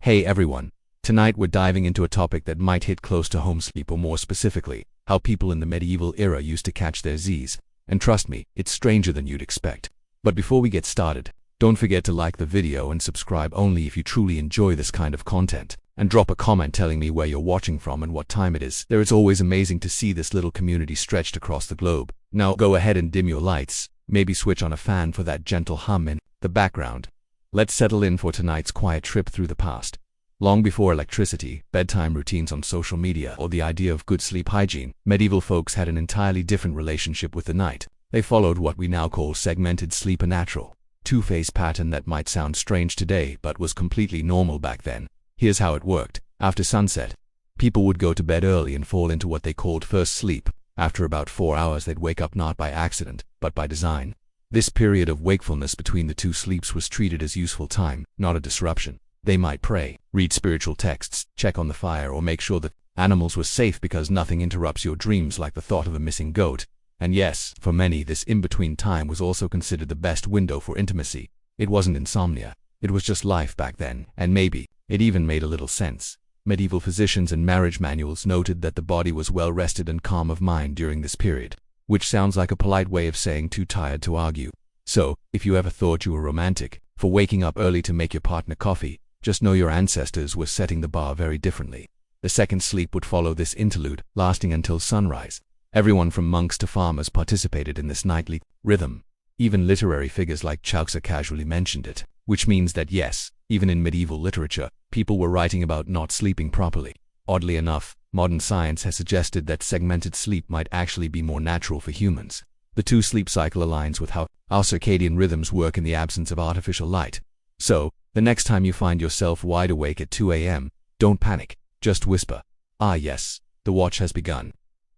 Hey everyone, tonight we're diving into a topic that might hit close to home: sleep, or more specifically, how people in the medieval era used to catch their Z's. And trust me, it's stranger than you'd expect. But before we get started, don't forget to like the video and subscribe only if you truly enjoy this kind of content. And drop a comment telling me where you're watching from and what time it is. It's always amazing to see this little community stretched across the globe. Now go ahead and dim your lights, maybe switch on a fan for that gentle hum in the background. Let's settle in for tonight's quiet trip through the past. Long before electricity, bedtime routines on social media, or the idea of good sleep hygiene, medieval folks had an entirely different relationship with the night. They followed what we now call segmented sleep, a natural, two-phase pattern that might sound strange today but was completely normal back then. Here's how it worked. After sunset, people would go to bed early and fall into what they called first sleep. After about 4 hours, they'd wake up not by accident, but by design. This period of wakefulness between the two sleeps was treated as useful time, not a disruption. They might pray, read spiritual texts, check on the fire, or make sure that animals were safe, because nothing interrupts your dreams like the thought of a missing goat. And yes, for many, this in-between time was also considered the best window for intimacy. It wasn't insomnia, it was just life back then, and maybe it even made a little sense. Medieval physicians and marriage manuals noted that the body was well rested and calm of mind during this period, which sounds like a polite way of saying too tired to argue. So, if you ever thought you were romantic for waking up early to make your partner coffee, just know your ancestors were setting the bar very differently. The second sleep would follow this interlude, lasting until sunrise. Everyone from monks to farmers participated in this nightly rhythm. Even literary figures like Chaucer casually mentioned it, which means that yes, even in medieval literature, people were writing about not sleeping properly. Oddly enough, modern science has suggested that segmented sleep might actually be more natural for humans. The two-sleep cycle aligns with how our circadian rhythms work in the absence of artificial light. So, the next time you find yourself wide awake at 2 a.m., don't panic, just whisper, "Ah yes, the watch has begun,"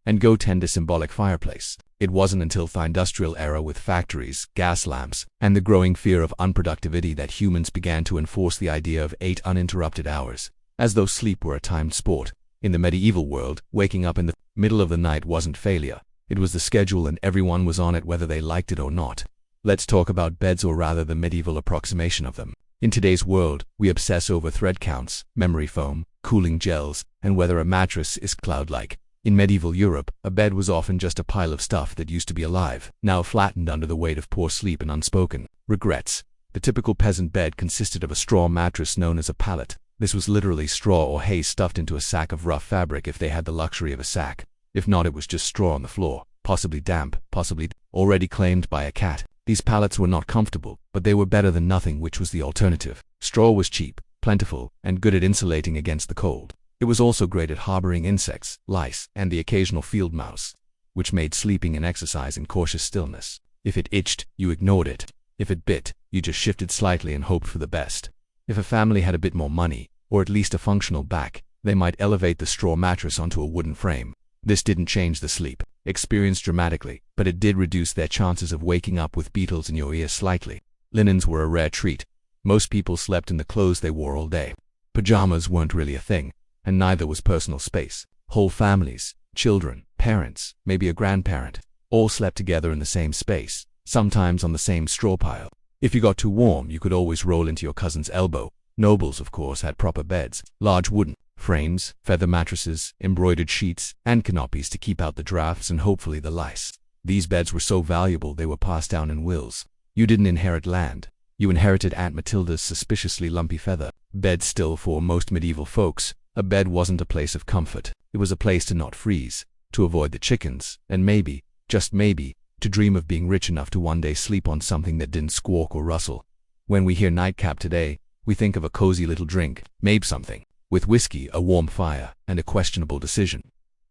and go tend a symbolic fireplace. It wasn't until the industrial era, with factories, gas lamps, and the growing fear of unproductivity, that humans began to enforce the idea of 8 uninterrupted hours, as though sleep were a timed sport. In the medieval world, waking up in the middle of the night wasn't failure. It was the schedule, and everyone was on it whether they liked it or not. Let's talk about beds, or rather the medieval approximation of them. In today's world, we obsess over thread counts, memory foam, cooling gels, and whether a mattress is cloud-like. In medieval Europe, a bed was often just a pile of stuff that used to be alive, now flattened under the weight of poor sleep and unspoken regrets. The typical peasant bed consisted of a straw mattress known as a pallet. This was literally straw or hay stuffed into a sack of rough fabric, if they had the luxury of a sack. If not, it was just straw on the floor, possibly damp, possibly already claimed by a cat. These pallets were not comfortable, but they were better than nothing, which was the alternative. Straw was cheap, plentiful, and good at insulating against the cold. It was also great at harboring insects, lice, and the occasional field mouse, which made sleeping an exercise in cautious stillness. If it itched, you ignored it. If it bit, you just shifted slightly and hoped for the best. If a family had a bit more money, or at least a functional back, they might elevate the straw mattress onto a wooden frame. This didn't change the sleep experience dramatically, but it did reduce their chances of waking up with beetles in your ear slightly. Linens were a rare treat. Most people slept in the clothes they wore all day. Pajamas weren't really a thing, and neither was personal space. Whole families, children, parents, maybe a grandparent, all slept together in the same space, sometimes on the same straw pile. If you got too warm, you could always roll into your cousin's elbow. Nobles, of course, had proper beds, large wooden frames, feather mattresses, embroidered sheets, and canopies to keep out the drafts and hopefully the lice. These beds were so valuable they were passed down in wills. You didn't inherit land. You inherited Aunt Matilda's suspiciously lumpy feather bed. Still, for most medieval folks, a bed wasn't a place of comfort. It was a place to not freeze, to avoid the chickens, and maybe, just maybe, to dream of being rich enough to one day sleep on something that didn't squawk or rustle. When we hear nightcap today, we think of a cozy little drink, maybe something with whiskey, a warm fire, and a questionable decision.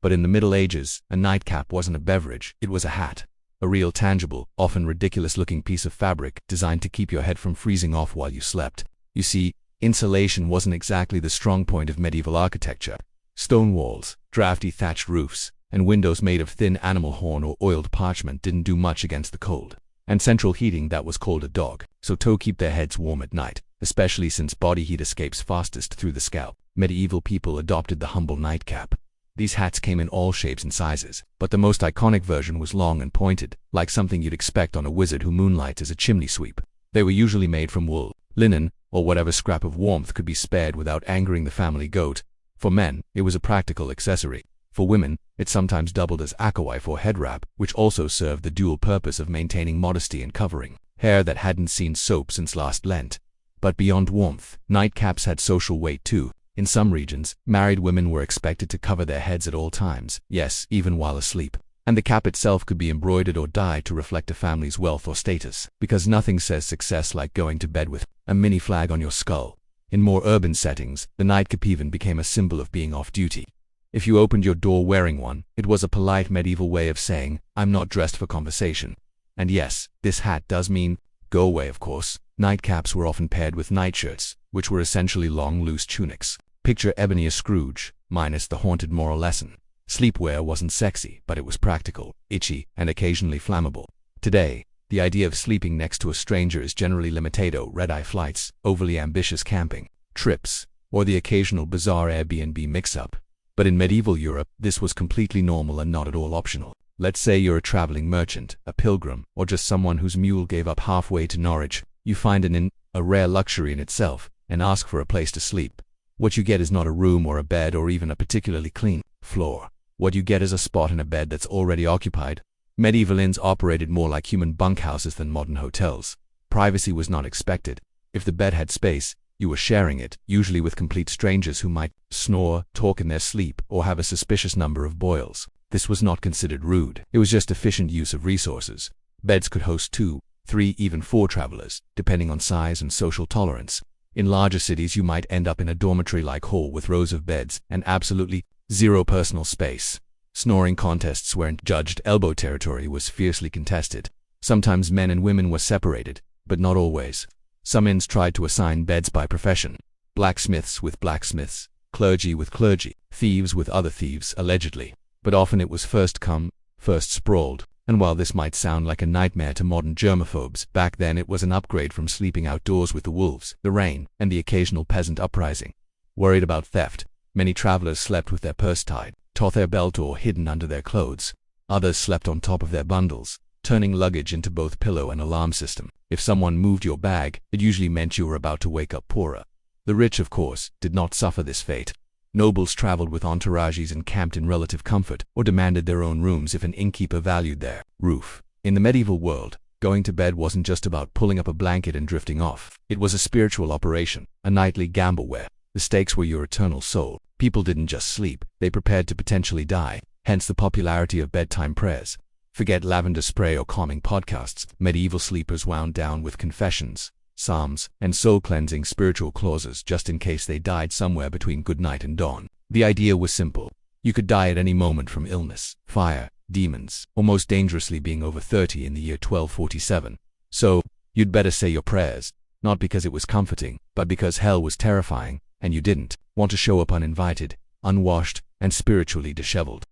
But in the Middle Ages, a nightcap wasn't a beverage, it was a hat. A real tangible, often ridiculous-looking piece of fabric designed to keep your head from freezing off while you slept. You see, insulation wasn't exactly the strong point of medieval architecture. Stone walls, drafty thatched roofs, and windows made of thin animal horn or oiled parchment didn't do much against the cold. And central heating, that was called a dog, so to keep their heads warm at night, especially since body heat escapes fastest through the scalp. Medieval people adopted the humble nightcap. These hats came in all shapes and sizes, but the most iconic version was long and pointed, like something you'd expect on a wizard who moonlights as a chimney sweep. They were usually made from wool, linen, or whatever scrap of warmth could be spared without angering the family goat. For men, it was a practical accessory. For women, it sometimes doubled as acowife or head wrap, which also served the dual purpose of maintaining modesty and covering hair that hadn't seen soap since last Lent. But beyond warmth, nightcaps had social weight too. In some regions, married women were expected to cover their heads at all times, yes, even while asleep. And the cap itself could be embroidered or dyed to reflect a family's wealth or status, because nothing says success like going to bed with a mini flag on your skull. In more urban settings, the nightcap even became a symbol of being off duty. If you opened your door wearing one, it was a polite medieval way of saying, "I'm not dressed for conversation." And yes, this hat does mean go away, of course. Nightcaps were often paired with nightshirts, which were essentially long, loose tunics. Picture Ebenezer Scrooge, minus the haunted moral lesson. Sleepwear wasn't sexy, but it was practical, itchy, and occasionally flammable. Today, the idea of sleeping next to a stranger is generally limitato, red-eye flights, overly ambitious camping trips, or the occasional bizarre Airbnb mix-up. But in medieval Europe, this was completely normal and not at all optional. Let's say you're a traveling merchant, a pilgrim, or just someone whose mule gave up halfway to Norwich. You find an inn, a rare luxury in itself, and ask for a place to sleep. What you get is not a room or a bed or even a particularly clean floor. What you get is a spot in a bed that's already occupied. Medieval inns operated more like human bunkhouses than modern hotels. Privacy was not expected. If the bed had space, you were sharing it, usually with complete strangers who might snore, talk in their sleep, or have a suspicious number of boils. This was not considered rude. It was just efficient use of resources. Beds could host 2, 3, even 4 travelers, depending on size and social tolerance. In larger cities, you might end up in a dormitory-like hall with rows of beds and absolutely zero personal space. Snoring contests weren't judged. Elbow territory was fiercely contested. Sometimes men and women were separated, but not always. Some inns tried to assign beds by profession. Blacksmiths with blacksmiths, clergy with clergy, thieves with other thieves, allegedly. But often it was first come, first sprawled. And while this might sound like a nightmare to modern germaphobes, back then it was an upgrade from sleeping outdoors with the wolves, the rain, and the occasional peasant uprising. Worried about theft, many travelers slept with their purse tied, taut their belt, or hidden under their clothes. Others slept on top of their bundles, turning luggage into both pillow and alarm system. If someone moved your bag, it usually meant you were about to wake up poorer. The rich, of course, did not suffer this fate. Nobles traveled with entourages and camped in relative comfort, or demanded their own rooms if an innkeeper valued their roof. In the medieval world, going to bed wasn't just about pulling up a blanket and drifting off. It was a spiritual operation, a nightly gamble where the stakes were your eternal soul. People didn't just sleep, they prepared to potentially die, hence the popularity of bedtime prayers. Forget lavender spray or calming podcasts. Medieval sleepers wound down with confessions, psalms, and soul-cleansing spiritual clauses just in case they died somewhere between good-night and dawn. The idea was simple. You could die at any moment from illness, fire, demons, or most dangerously being over 30 in the year 1247. So, you'd better say your prayers, not because it was comforting, but because hell was terrifying, and you didn't want to show up uninvited, unwashed, and spiritually disheveled.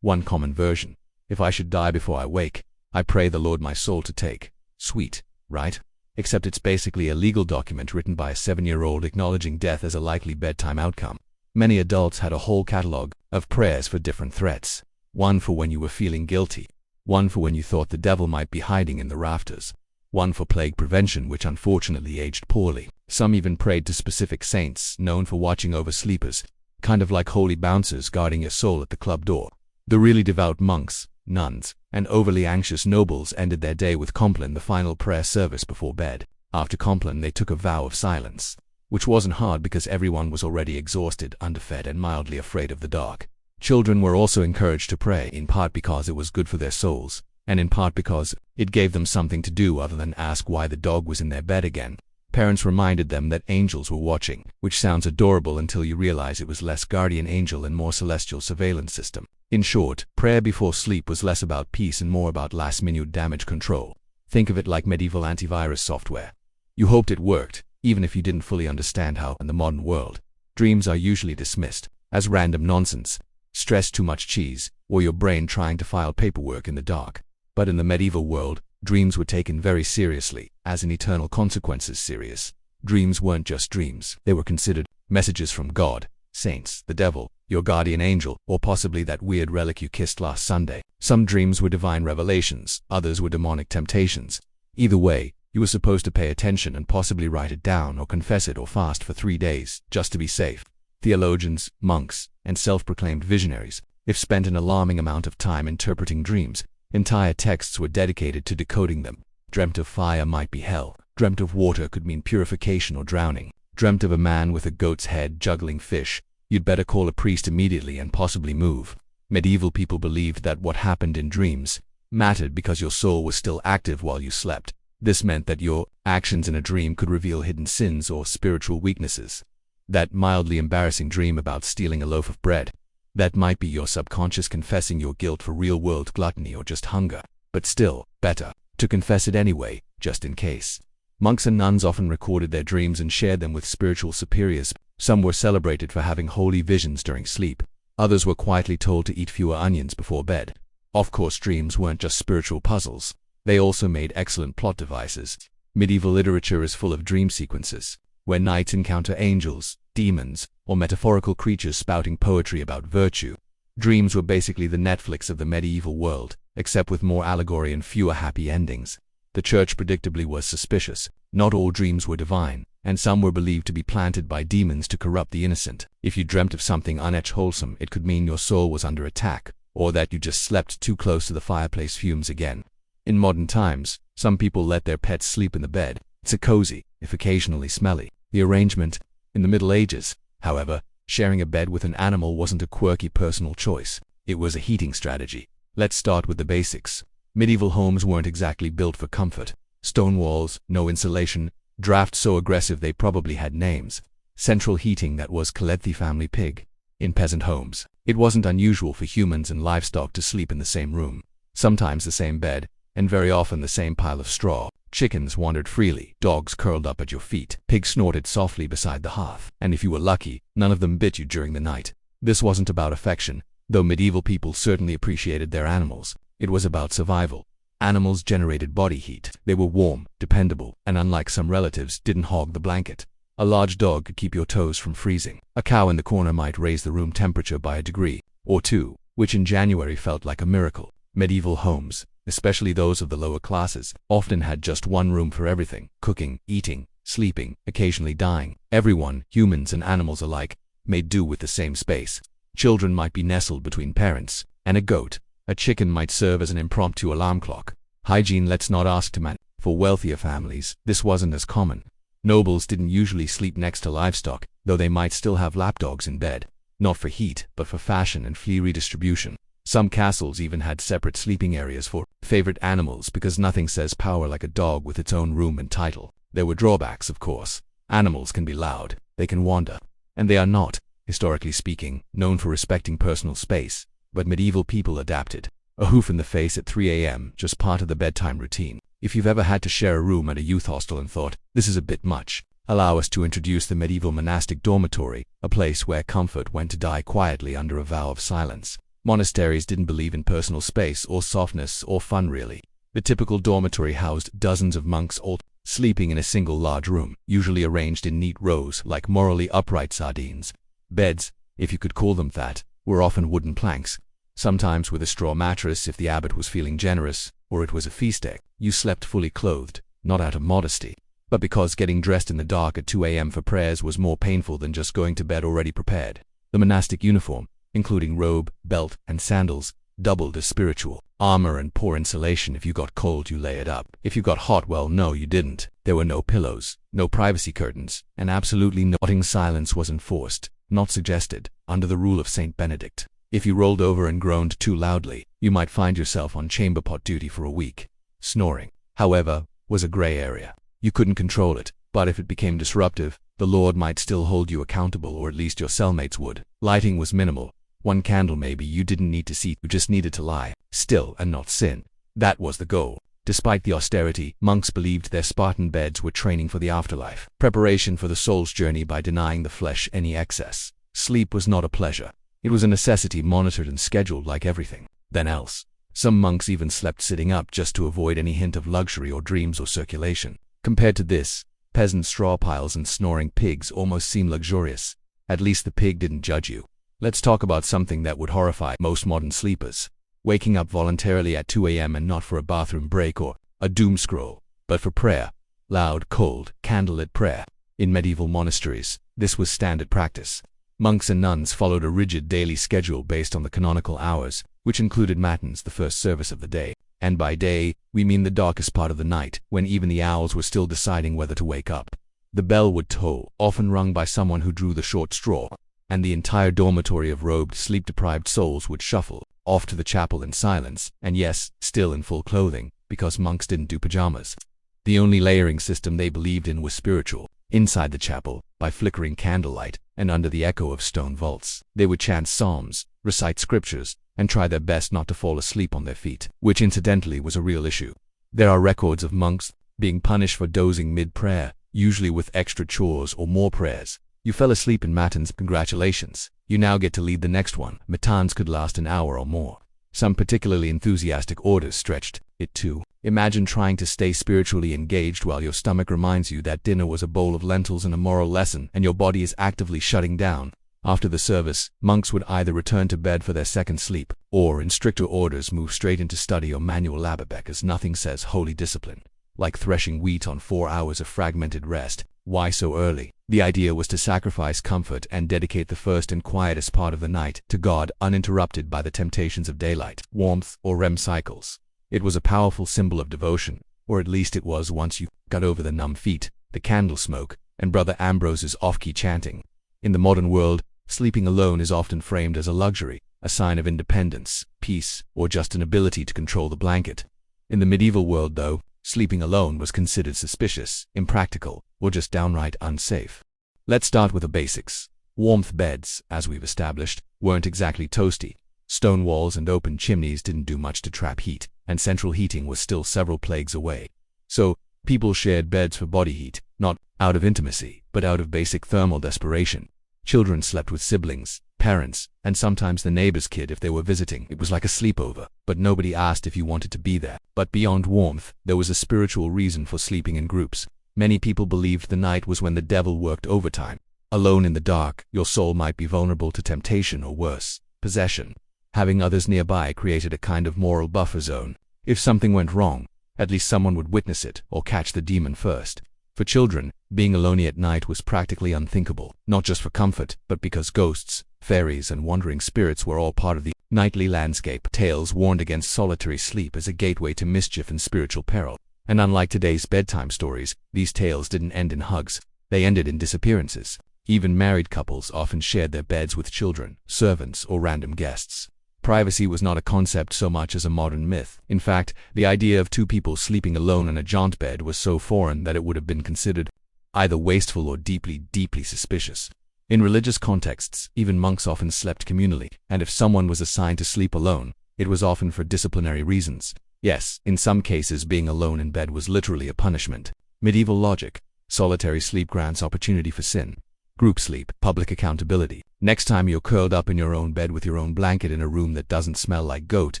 One common version: if I should die before I wake, I pray the Lord my soul to take. Sweet, right? Except it's basically a legal document written by a 7-year-old acknowledging death as a likely bedtime outcome. Many adults had a whole catalog of prayers for different threats. One for when you were feeling guilty. One for when you thought the devil might be hiding in the rafters. One for plague prevention, which unfortunately aged poorly. Some even prayed to specific saints, known for watching over sleepers, kind of like holy bouncers guarding your soul at the club door. The really devout monks, nuns, and overly anxious nobles ended their day with Compline, the final prayer service before bed. After Compline, they took a vow of silence, which wasn't hard because everyone was already exhausted, underfed, and mildly afraid of the dark. Children were also encouraged to pray, in part because it was good for their souls, and in part because it gave them something to do other than ask why the dog was in their bed again. Parents reminded them that angels were watching, which sounds adorable until you realize it was less guardian angel and more celestial surveillance system. In short, prayer before sleep was less about peace and more about last-minute damage control. Think of it like medieval antivirus software. You hoped it worked, even if you didn't fully understand how. In the modern world, dreams are usually dismissed as random nonsense, stress too much cheese, or your brain trying to file paperwork in the dark. But in the medieval world, dreams were taken very seriously, as in eternal consequences serious. Dreams weren't just dreams. They were considered messages from God, saints, the devil, your guardian angel, or possibly that weird relic you kissed last Sunday. Some dreams were divine revelations, others were demonic temptations. Either way, You were supposed to pay attention and possibly write it down or confess it or fast for 3 days, just to be safe. Theologians, monks, and self-proclaimed visionaries, if spent an alarming amount of time interpreting dreams, entire texts were dedicated to decoding them. Dreamt of fire might be hell. Dreamt of water could mean purification or drowning. Dreamt of a man with a goat's head juggling fish. You'd better call a priest immediately and possibly move. Medieval people believed that what happened in dreams mattered because your soul was still active while you slept. This meant that your actions in a dream could reveal hidden sins or spiritual weaknesses. That mildly embarrassing dream about stealing a loaf of bread, that might be your subconscious confessing your guilt for real-world gluttony or just hunger. But still, better to confess it anyway, just in case. Monks and nuns often recorded their dreams and shared them with spiritual superiors. Some were celebrated for having holy visions during sleep. Others were quietly told to eat fewer onions before bed. Of course, dreams weren't just spiritual puzzles. They also made excellent plot devices. Medieval literature is full of dream sequences, where knights encounter angels, demons, or metaphorical creatures spouting poetry about virtue. Dreams were basically the Netflix of the medieval world, except with more allegory and fewer happy endings. The church predictably was suspicious. Not all dreams were divine, and some were believed to be planted by demons to corrupt the innocent. If you dreamt of something wholesome, it could mean your soul was under attack, or that you just slept too close to the fireplace fumes again. In modern times, some people let their pets sleep in the bed. It's a cozy, if occasionally smelly, the arrangement. In the Middle Ages, however, sharing a bed with an animal wasn't a quirky personal choice. It was a heating strategy. Let's start with the basics. Medieval homes weren't exactly built for comfort. Stone walls, no insulation, drafts so aggressive they probably had names. Central heating that was called the family pig. In peasant homes, it wasn't unusual for humans and livestock to sleep in the same room. Sometimes the same bed, and very often the same pile of straw. Chickens wandered freely, dogs curled up at your feet, pigs snorted softly beside the hearth, and if you were lucky, none of them bit you during the night. This wasn't about affection, though medieval people certainly appreciated their animals. It was about survival. Animals generated body heat. They were warm, dependable, and unlike some relatives, didn't hog the blanket. A large dog could keep your toes from freezing. A cow in the corner might raise the room temperature by a degree or two, which in January felt like a miracle. Medieval homes, especially those of the lower classes, often had just one room for everything: cooking, eating, sleeping, occasionally dying. Everyone, humans and animals alike, made do with the same space. Children might be nestled between parents, and a goat, a chicken might serve as an impromptu alarm clock. Hygiene, let's not ask to man. For wealthier families, this wasn't as common. Nobles didn't usually sleep next to livestock, though they might still have lapdogs in bed. Not for heat, but for fashion and flea redistribution. Some castles even had separate sleeping areas for favorite animals because nothing says power like a dog with its own room and title. There were drawbacks, of course. Animals can be loud, they can wander, and they are not, historically speaking, known for respecting personal space. But medieval people adapted. A hoof in the face at 3 a.m., just part of the bedtime routine. If you've ever had to share a room at a youth hostel and thought, this is a bit much, allow us to introduce the medieval monastic dormitory, a place where comfort went to die quietly under a vow of silence. Monasteries didn't believe in personal space or softness or fun really. The typical dormitory housed dozens of monks all sleeping in a single large room, usually arranged in neat rows like morally upright sardines. Beds, if you could call them that, were often wooden planks, sometimes with a straw mattress if the abbot was feeling generous, or it was a feast day. You slept fully clothed, not out of modesty, but because getting dressed in the dark at 2 a.m. for prayers was more painful than just going to bed already prepared. The monastic uniform, including robe, belt, and sandals, doubled as spiritual armor and poor insulation. If you got cold, you lay it up. If you got hot, well, no, you didn't. There were no pillows, no privacy curtains, and absolutely no silence was enforced, not suggested, under the rule of Saint Benedict. If you rolled over and groaned too loudly, you might find yourself on chamber pot duty for a week. Snoring, however, was a gray area. You couldn't control it, but if it became disruptive, the Lord might still hold you accountable, or at least your cellmates would. Lighting was minimal. One candle maybe. You didn't need to see, you just needed to lie still and not sin. That was the goal. Despite the austerity, monks believed their Spartan beds were training for the afterlife, preparation for the soul's journey by denying the flesh any excess. Sleep was not a pleasure. It was a necessity, monitored and scheduled like everything else. Some monks even slept sitting up just to avoid any hint of luxury or dreams or circulation. Compared to this, peasant straw piles and snoring pigs almost seem luxurious. At least the pig didn't judge you. Let's talk about something that would horrify most modern sleepers. Waking up voluntarily at 2 a.m. and not for a bathroom break or a doom scroll, but for prayer. loud, cold, candlelit prayer. In medieval monasteries, this was standard practice. Monks and nuns followed a rigid daily schedule based on the canonical hours, which included matins, the first service of the day. And by day, we mean the darkest part of the night, when even the owls were still deciding whether to wake up. The bell would toll, often rung by someone who drew the short straw, and the entire dormitory of robed, sleep-deprived souls would shuffle off to the chapel in silence, and yes, still in full clothing, because monks didn't do pajamas. The only layering system they believed in was spiritual. Inside the chapel, by flickering candlelight, and under the echo of stone vaults, they would chant psalms, recite scriptures, and try their best not to fall asleep on their feet, which incidentally was a real issue. There are records of monks being punished for dozing mid-prayer, usually with extra chores or more prayers. You fell asleep in matins, congratulations. You now get to lead the next one. Matins could last an hour or more. Some particularly enthusiastic orders stretched it too. Imagine trying to stay spiritually engaged while your stomach reminds you that dinner was a bowl of lentils and a moral lesson, and your body is actively shutting down. After the service, monks would either return to bed for their second sleep, or in stricter orders move straight into study or manual labor, because nothing says holy discipline like threshing wheat on 4 hours of fragmented rest. Why so early? The idea was to sacrifice comfort and dedicate the first and quietest part of the night to God, uninterrupted by the temptations of daylight, warmth, or REM cycles. It was a powerful symbol of devotion, or at least it was once you got over the numb feet, the candle smoke, and Brother Ambrose's off-key chanting. In the modern world, sleeping alone is often framed as a luxury, a sign of independence, peace, or just an ability to control the blanket. In the medieval world, though, sleeping alone was considered suspicious, impractical, or just downright unsafe. Let's start with the basics. Warmth beds, as we've established, weren't exactly toasty. Stone walls and open chimneys didn't do much to trap heat, and central heating was still several plagues away. So, people shared beds for body heat, not out of intimacy, but out of basic thermal desperation. Children slept with siblings, parents, and sometimes the neighbor's kid if they were visiting. It was like a sleepover, but nobody asked if you wanted to be there. But beyond warmth, there was a spiritual reason for sleeping in groups. Many people believed the night was when the devil worked overtime. Alone in the dark, your soul might be vulnerable to temptation or worse, possession. Having others nearby created a kind of moral buffer zone. If something went wrong, at least someone would witness it or catch the demon first. For children, being alone at night was practically unthinkable, not just for comfort, but because ghosts, fairies, and wandering spirits were all part of the nightly landscape. Tales warned against solitary sleep as a gateway to mischief and spiritual peril. And unlike today's bedtime stories, these tales didn't end in hugs. They ended in disappearances. Even married couples often shared their beds with children, servants, or random guests. Privacy was not a concept so much as a modern myth. In fact, the idea of two people sleeping alone in a giant bed was so foreign that it would have been considered either wasteful or deeply, deeply suspicious. In religious contexts, even monks often slept communally, and if someone was assigned to sleep alone, it was often for disciplinary reasons. Yes, in some cases being alone in bed was literally a punishment. Medieval logic. Solitary sleep grants opportunity for sin. Group sleep, public accountability. Next time you're curled up in your own bed with your own blanket in a room that doesn't smell like goat,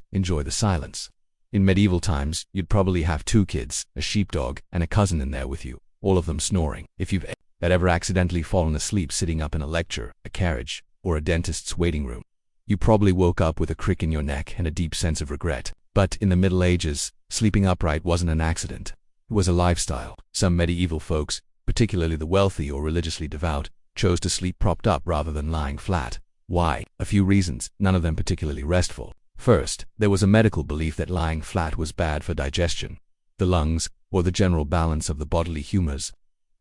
enjoy the silence. In medieval times, you'd probably have 2 kids, a sheepdog, and a cousin in there with you, all of them snoring. If you've ever accidentally fallen asleep sitting up in a lecture, a carriage, or a dentist's waiting room, you probably woke up with a crick in your neck and a deep sense of regret. But in the Middle Ages, sleeping upright wasn't an accident. It was a lifestyle. Some medieval folks, particularly the wealthy or religiously devout, chose to sleep propped up rather than lying flat. Why? A few reasons, none of them particularly restful. First, there was a medical belief that lying flat was bad for digestion, the lungs, or the general balance of the bodily humors.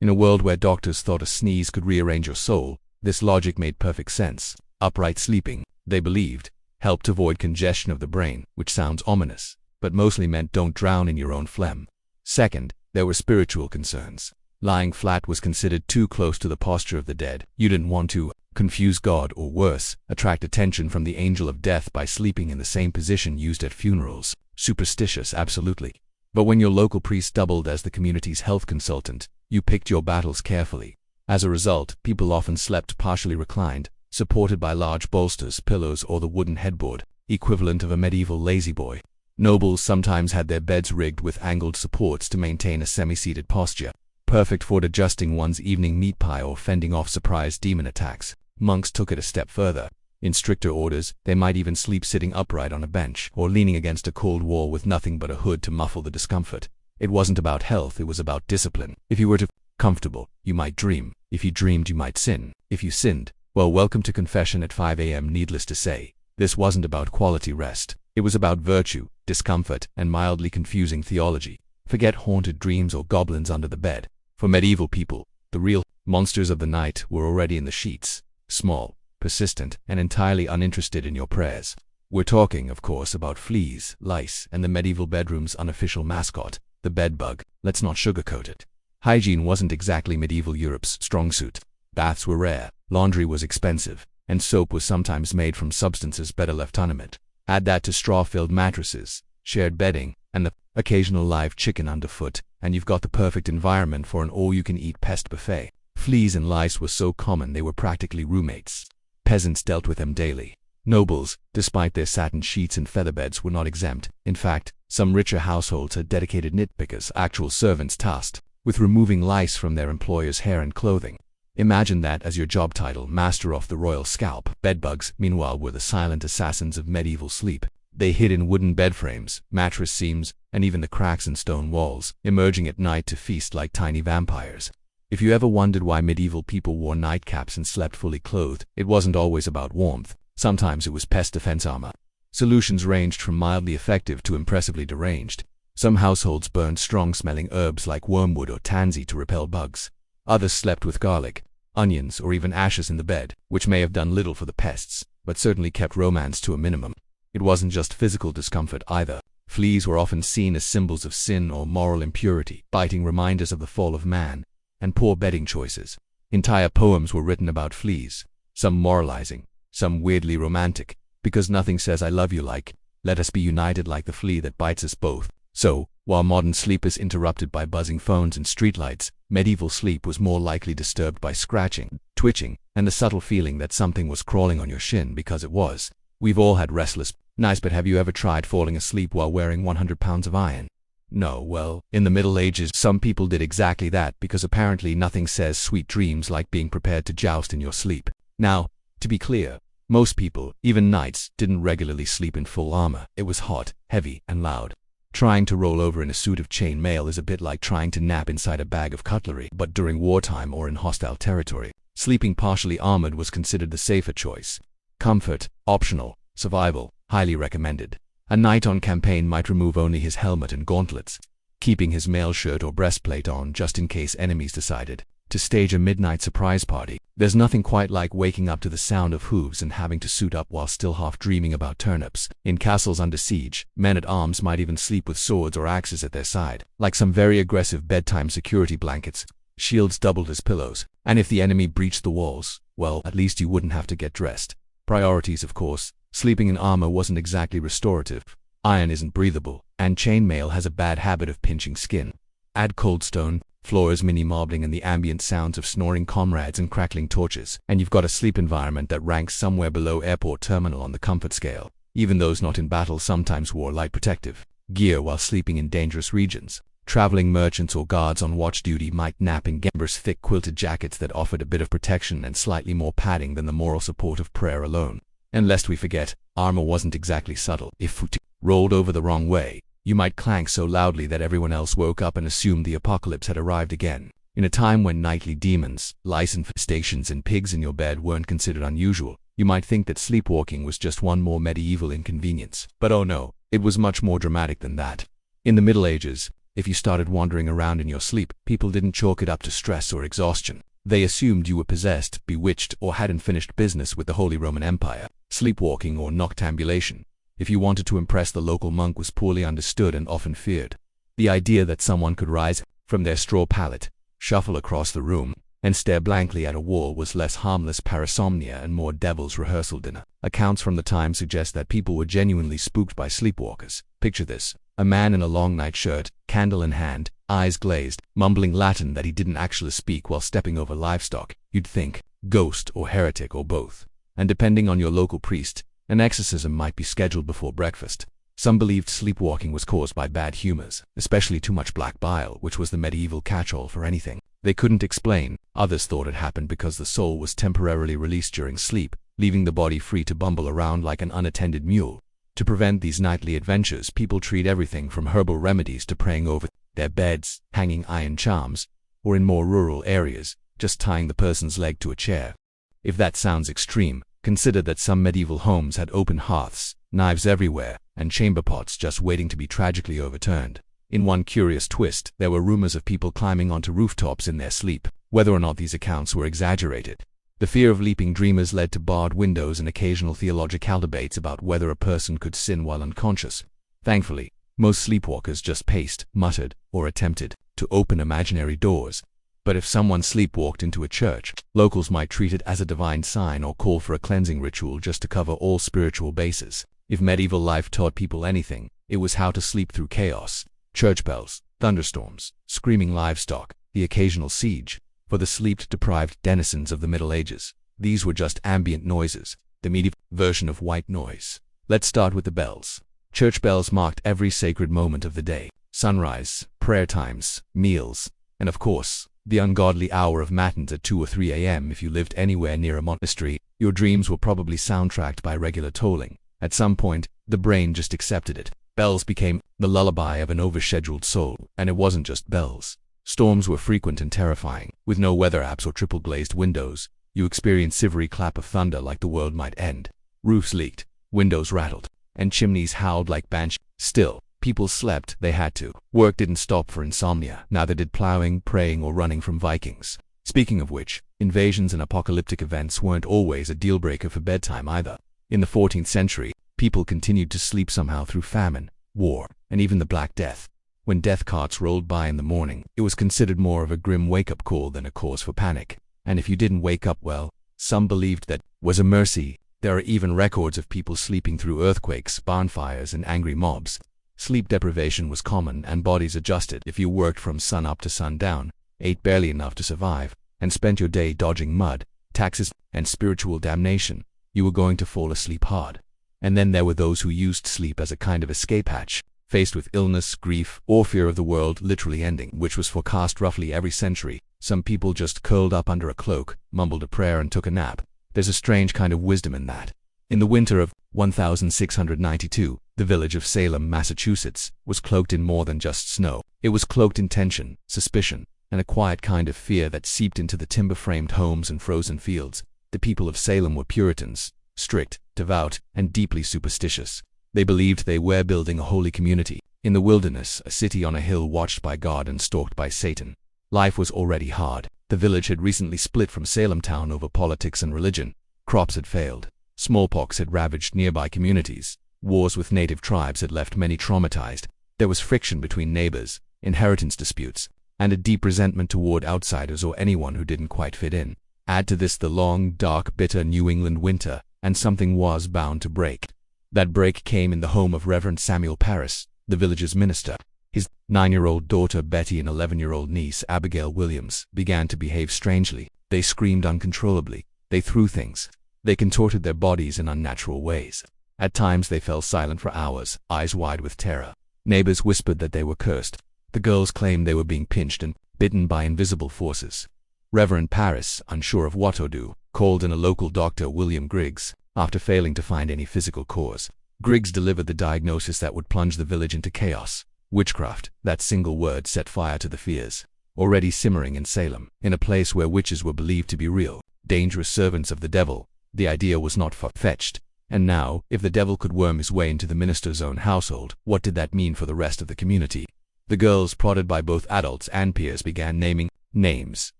In a world where doctors thought a sneeze could rearrange your soul, this logic made perfect sense. Upright sleeping, they believed, helped avoid congestion of the brain, which sounds ominous, but mostly meant don't drown in your own phlegm. Second, there were spiritual concerns. Lying flat was considered too close to the posture of the dead. You didn't want to confuse God or worse, attract attention from the angel of death by sleeping in the same position used at funerals. Superstitious, absolutely. But when your local priest doubled as the community's health consultant, you picked your battles carefully. As a result, people often slept partially reclined, supported by large bolsters, pillows, or the wooden headboard, equivalent of a medieval lazy-boy. Nobles sometimes had their beds rigged with angled supports to maintain a semi-seated posture, perfect for adjusting one's evening meat pie or fending off surprise demon attacks. Monks took it a step further. In stricter orders, they might even sleep sitting upright on a bench or leaning against a cold wall with nothing but a hood to muffle the discomfort. It wasn't about health, it was about discipline. If you were too comfortable, you might dream. If you dreamed, you might sin. If you sinned, well, welcome to confession at 5 a.m. Needless to say, this wasn't about quality rest. It was about virtue, discomfort, and mildly confusing theology. Forget haunted dreams or goblins under the bed. For medieval people, the real monsters of the night were already in the sheets, small, persistent, and entirely uninterested in your prayers. We're talking, of course, about fleas, lice, and the medieval bedroom's unofficial mascot, the bedbug. Let's not sugarcoat it. Hygiene wasn't exactly medieval Europe's strong suit. Baths were rare, laundry was expensive, and soap was sometimes made from substances better left unaided. Add that to straw-filled mattresses, shared bedding, and the occasional live chicken underfoot, and you've got the perfect environment for an all-you-can-eat pest buffet. Fleas and lice were so common they were practically roommates. Peasants dealt with them daily. Nobles, despite their satin sheets and featherbeds, were not exempt. In fact, some richer households had dedicated nitpickers, actual servants tasked with removing lice from their employers' hair and clothing. Imagine that as your job title, master of the royal scalp. Bedbugs, meanwhile, were the silent assassins of medieval sleep. They hid in wooden bed frames, mattress seams, and even the cracks in stone walls, emerging at night to feast like tiny vampires. If you ever wondered why medieval people wore nightcaps and slept fully clothed, it wasn't always about warmth. Sometimes it was pest defense armor. Solutions ranged from mildly effective to impressively deranged. Some households burned strong-smelling herbs like wormwood or tansy to repel bugs. Others slept with garlic, onions, or even ashes in the bed, which may have done little for the pests, but certainly kept romance to a minimum. It wasn't just physical discomfort either. Fleas were often seen as symbols of sin or moral impurity, biting reminders of the fall of man and poor bedding choices. Entire poems were written about fleas, some moralizing, some weirdly romantic, because nothing says I love you like, let us be united like the flea that bites us both. So, while modern sleep is interrupted by buzzing phones and streetlights, medieval sleep was more likely disturbed by scratching, twitching, and the subtle feeling that something was crawling on your shin because it was. We've all had restless nights, but have you ever tried falling asleep while wearing 100 pounds of iron? No, well, in the Middle Ages some people did exactly that because apparently nothing says sweet dreams like being prepared to joust in your sleep. Now, to be clear, most people, even knights, didn't regularly sleep in full armor. It was hot, heavy, and loud. Trying to roll over in a suit of chain mail is a bit like trying to nap inside a bag of cutlery, but during wartime or in hostile territory. Sleeping partially armored was considered the safer choice. Comfort, optional. Survival, highly recommended. A knight on campaign might remove only his helmet and gauntlets, keeping his mail shirt or breastplate on just in case enemies decided to stage a midnight surprise party. There's nothing quite like waking up to the sound of hooves and having to suit up while still half dreaming about turnips. In castles under siege, men-at-arms might even sleep with swords or axes at their side, like some very aggressive bedtime security blankets. Shields doubled as pillows, and if the enemy breached the walls, well, at least you wouldn't have to get dressed. Priorities, of course. Sleeping in armor wasn't exactly restorative. Iron isn't breathable, and chainmail has a bad habit of pinching skin. Add cold stone, floors, mini-marbling, and the ambient sounds of snoring comrades and crackling torches, and you've got a sleep environment that ranks somewhere below airport terminal on the comfort scale. Even those not in battle sometimes wore light protective gear while sleeping in dangerous regions. Traveling merchants or guards on watch duty might nap in Gember's thick quilted jackets that offered a bit of protection and slightly more padding than the moral support of prayer alone. And lest we forget, armor wasn't exactly subtle. If foot rolled over the wrong way, you might clank so loudly that everyone else woke up and assumed the apocalypse had arrived again. In a time when nightly demons, lice infestations, and pigs in your bed weren't considered unusual, you might think that sleepwalking was just one more medieval inconvenience. But oh no, it was much more dramatic than that. In the Middle Ages, if you started wandering around in your sleep, people didn't chalk it up to stress or exhaustion. They assumed you were possessed, bewitched, or hadn't finished business with the Holy Roman Empire. Sleepwalking or noctambulation, if you wanted to impress the local monk, was poorly understood and often feared. The idea that someone could rise from their straw pallet, shuffle across the room, and stare blankly at a wall was less harmless parasomnia and more devil's rehearsal dinner. Accounts from the time suggest that people were genuinely spooked by sleepwalkers. Picture this: a man in a long nightshirt, candle in hand, eyes glazed, mumbling Latin that he didn't actually speak while stepping over livestock. You'd think ghost or heretic or both. And depending on your local priest, an exorcism might be scheduled before breakfast. Some believed sleepwalking was caused by bad humors, especially too much black bile, which was the medieval catch-all for anything they couldn't explain. Others thought it happened because the soul was temporarily released during sleep, leaving the body free to bumble around like an unattended mule. To prevent these nightly adventures, people treat everything from herbal remedies to praying over their beds, hanging iron charms, or in more rural areas, just tying the person's leg to a chair. If that sounds extreme, consider that some medieval homes had open hearths, knives everywhere, and chamber pots just waiting to be tragically overturned. In one curious twist, there were rumors of people climbing onto rooftops in their sleep, whether or not these accounts were exaggerated. The fear of leaping dreamers led to barred windows and occasional theological debates about whether a person could sin while unconscious. Thankfully, most sleepwalkers just paced, muttered, or attempted to open imaginary doors. But if someone sleepwalked into a church, locals might treat it as a divine sign or call for a cleansing ritual just to cover all spiritual bases. If medieval life taught people anything, it was how to sleep through chaos. Church bells, thunderstorms, screaming livestock, the occasional siege. For the sleep-deprived denizens of the Middle Ages, these were just ambient noises, the medieval version of white noise. Let's start with the bells. Church bells marked every sacred moment of the day: sunrise, prayer times, meals, and of course, the ungodly hour of matins at 2 or 3 a.m. If you lived anywhere near a monastery, your dreams were probably soundtracked by regular tolling. At some point, the brain just accepted it. Bells became the lullaby of an overscheduled soul, and it wasn't just bells. Storms were frequent and terrifying. With no weather apps or triple-glazed windows, you experienced silvery clap of thunder like the world might end. Roofs leaked, windows rattled, and chimneys howled like banshees. Still, people slept, they had to. Work didn't stop for insomnia, neither did plowing, praying, or running from Vikings. Speaking of which, invasions and apocalyptic events weren't always a deal-breaker for bedtime either. In the 14th century, people continued to sleep somehow through famine, war, and even the Black Death. When death carts rolled by in the morning, it was considered more of a grim wake-up call than a cause for panic. And if you didn't wake up well, some believed that was a mercy. There are even records of people sleeping through earthquakes, bonfires, and angry mobs. Sleep deprivation was common, and bodies adjusted. If you worked from sun up to sundown, ate barely enough to survive, and spent your day dodging mud, taxes, and spiritual damnation, you were going to fall asleep hard. And then there were those who used sleep as a kind of escape hatch. Faced with illness, grief, or fear of the world literally ending, which was forecast roughly every century, some people just curled up under a cloak, mumbled a prayer, and took a nap. There's a strange kind of wisdom in that. In the winter of 1692, the village of Salem, Massachusetts, was cloaked in more than just snow. It was cloaked in tension, suspicion, and a quiet kind of fear that seeped into the timber-framed homes and frozen fields. The people of Salem were Puritans, strict, devout, and deeply superstitious. They believed they were building a holy community. In the wilderness, a city on a hill watched by God and stalked by Satan. Life was already hard. The village had recently split from Salem town over politics and religion. Crops had failed. Smallpox had ravaged nearby communities. Wars with native tribes had left many traumatized. There was friction between neighbors, inheritance disputes, and a deep resentment toward outsiders or anyone who didn't quite fit in. Add to this the long, dark, bitter New England winter, and something was bound to break. That break came in the home of Reverend Samuel Parris, the village's minister. His 9-year-old daughter Betty and 11-year-old niece Abigail Williams began to behave strangely. They screamed uncontrollably. They threw things. They contorted their bodies in unnatural ways. At times they fell silent for hours, eyes wide with terror. Neighbors whispered that they were cursed. The girls claimed they were being pinched and bitten by invisible forces. Reverend Parris, unsure of what to do, called in a local doctor, William Griggs. After failing to find any physical cause, Griggs delivered the diagnosis that would plunge the village into chaos. Witchcraft. That single word set fire to the fears already simmering in Salem. In a place where witches were believed to be real, dangerous servants of the devil, the idea was not far-fetched. And now, if the devil could worm his way into the minister's own household, what did that mean for the rest of the community? The girls, prodded by both adults and peers, began naming names.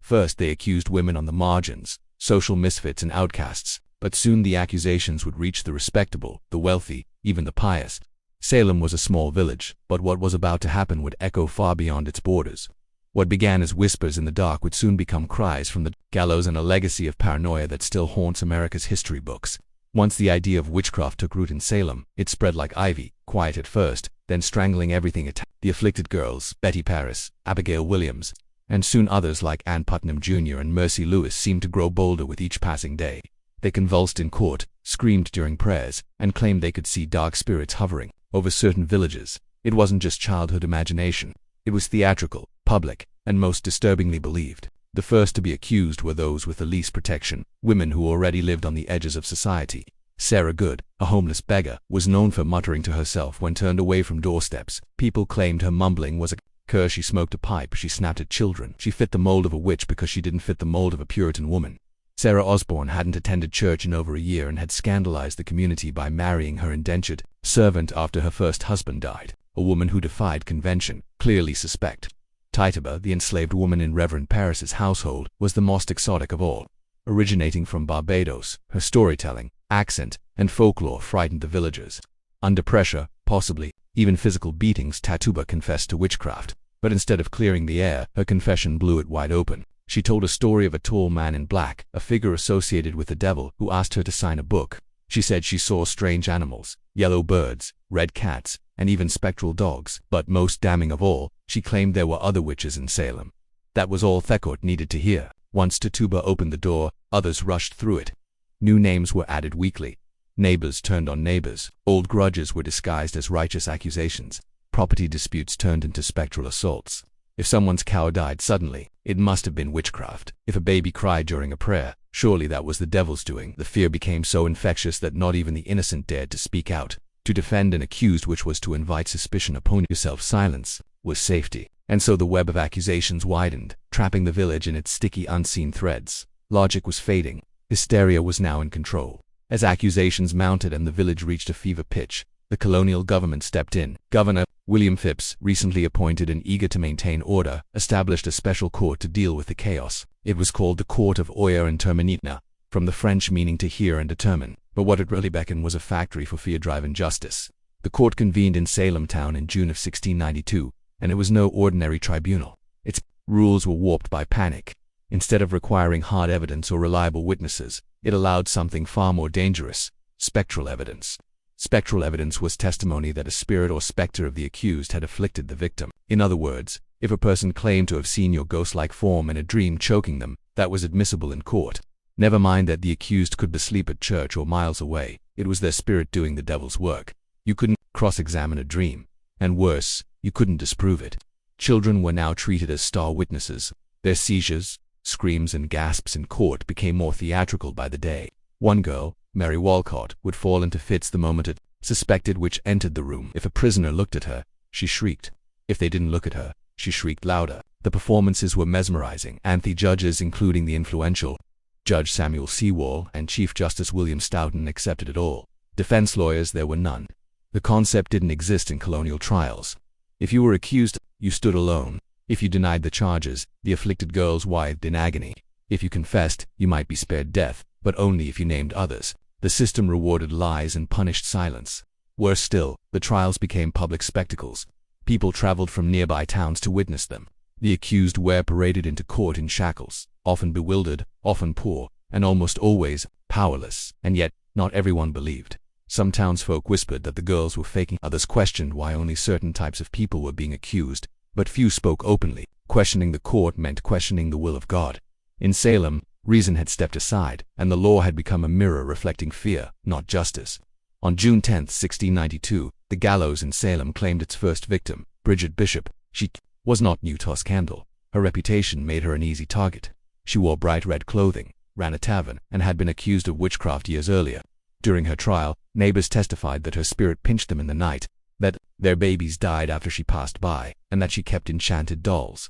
First, they accused women on the margins, social misfits and outcasts. But soon the accusations would reach the respectable, the wealthy, even the pious. Salem was a small village, but what was about to happen would echo far beyond its borders. What began as whispers in the dark would soon become cries from the gallows, and a legacy of paranoia that still haunts America's history books. Once the idea of witchcraft took root in Salem, it spread like ivy, quiet at first, then strangling everything it touched. The afflicted girls, Betty Parris, Abigail Williams, and soon others like Ann Putnam Jr. and Mercy Lewis seemed to grow bolder with each passing day. They convulsed in court, screamed during prayers, and claimed they could see dark spirits hovering over certain villages. It wasn't just childhood imagination. It was theatrical, public, and most disturbingly believed. The first to be accused were those with the least protection, women who already lived on the edges of society. Sarah Good, a homeless beggar, was known for muttering to herself when turned away from doorsteps. People claimed her mumbling was a She smoked a pipe, she snapped at children. She fit the mold of a witch because she didn't fit the mold of a Puritan woman. Sarah Osborne hadn't attended church in over a year and had scandalized the community by marrying her indentured servant after her first husband died, a woman who defied convention, clearly suspect. Tituba, the enslaved woman in Reverend Parris's household, was the most exotic of all. Originating from Barbados, her storytelling, accent, and folklore frightened the villagers. Under pressure, possibly even physical beatings, Tituba confessed to witchcraft. But instead of clearing the air, her confession blew it wide open. She told a story of a tall man in black, a figure associated with the devil, who asked her to sign a book. She said she saw strange animals, yellow birds, red cats, and even spectral dogs. But most damning of all, she claimed there were other witches in Salem. That was all Thecourt needed to hear. Once Tituba opened the door, others rushed through it. New names were added weekly. Neighbors turned on neighbors. Old grudges were disguised as righteous accusations. Property disputes turned into spectral assaults. If someone's cow died suddenly, it must have been witchcraft. If a baby cried during a prayer, surely that was the devil's doing. The fear became so infectious that not even the innocent dared to speak out. To defend an accused, which was to invite suspicion upon yourself, silence was safety. And so the web of accusations widened, trapping the village in its sticky, unseen threads. Logic was fading. Hysteria was now in control. As accusations mounted and the village reached a fever pitch, the colonial government stepped in. Governor William Phipps, recently appointed and eager to maintain order, established a special court to deal with the chaos. It was called the Court of Oyer and Terminitna, from the French meaning to hear and determine. But what it really beckoned was a factory for fear-driven justice. The court convened in Salem town in June of 1692, and it was no ordinary tribunal. Its rules were warped by panic. Instead of requiring hard evidence or reliable witnesses, it allowed something far more dangerous: spectral evidence. Spectral evidence was testimony that a spirit or specter of the accused had afflicted the victim. In other words, if a person claimed to have seen your ghost-like form in a dream choking them, that was admissible in court. Never mind that the accused could be asleep at church or miles away. It was their spirit doing the devil's work. You couldn't cross-examine a dream. And worse, you couldn't disprove it. Children were now treated as star witnesses. Their seizures, screams, and gasps in court became more theatrical by the day. One girl, Mary Walcott, would fall into fits the moment a suspected witch entered the room. If a prisoner looked at her, she shrieked. If they didn't look at her, she shrieked louder. The performances were mesmerizing, and the judges, including the influential Judge Samuel Sewall and Chief Justice William Stoughton, accepted it all. Defense lawyers there were none. The concept didn't exist in colonial trials. If you were accused, you stood alone. If you denied the charges, the afflicted girls writhed in agony. If you confessed, you might be spared death, but only if you named others. The system rewarded lies and punished silence. Worse still, the trials became public spectacles. People traveled from nearby towns to witness them. The accused were paraded into court in shackles, often bewildered, often poor, and almost always powerless. And yet, not everyone believed. Some townsfolk whispered that the girls were faking. Others questioned why only certain types of people were being accused, but few spoke openly. Questioning the court meant questioning the will of God. In Salem, reason had stepped aside, and the law had become a mirror reflecting fear, not justice. On June 10, 1692, the gallows in Salem claimed its first victim, Bridget Bishop. She was not Newtoss Candle. Her reputation made her an easy target. She wore bright red clothing, ran a tavern, and had been accused of witchcraft years earlier. During her trial, neighbors testified that her spirit pinched them in the night, that their babies died after she passed by, and that she kept enchanted dolls.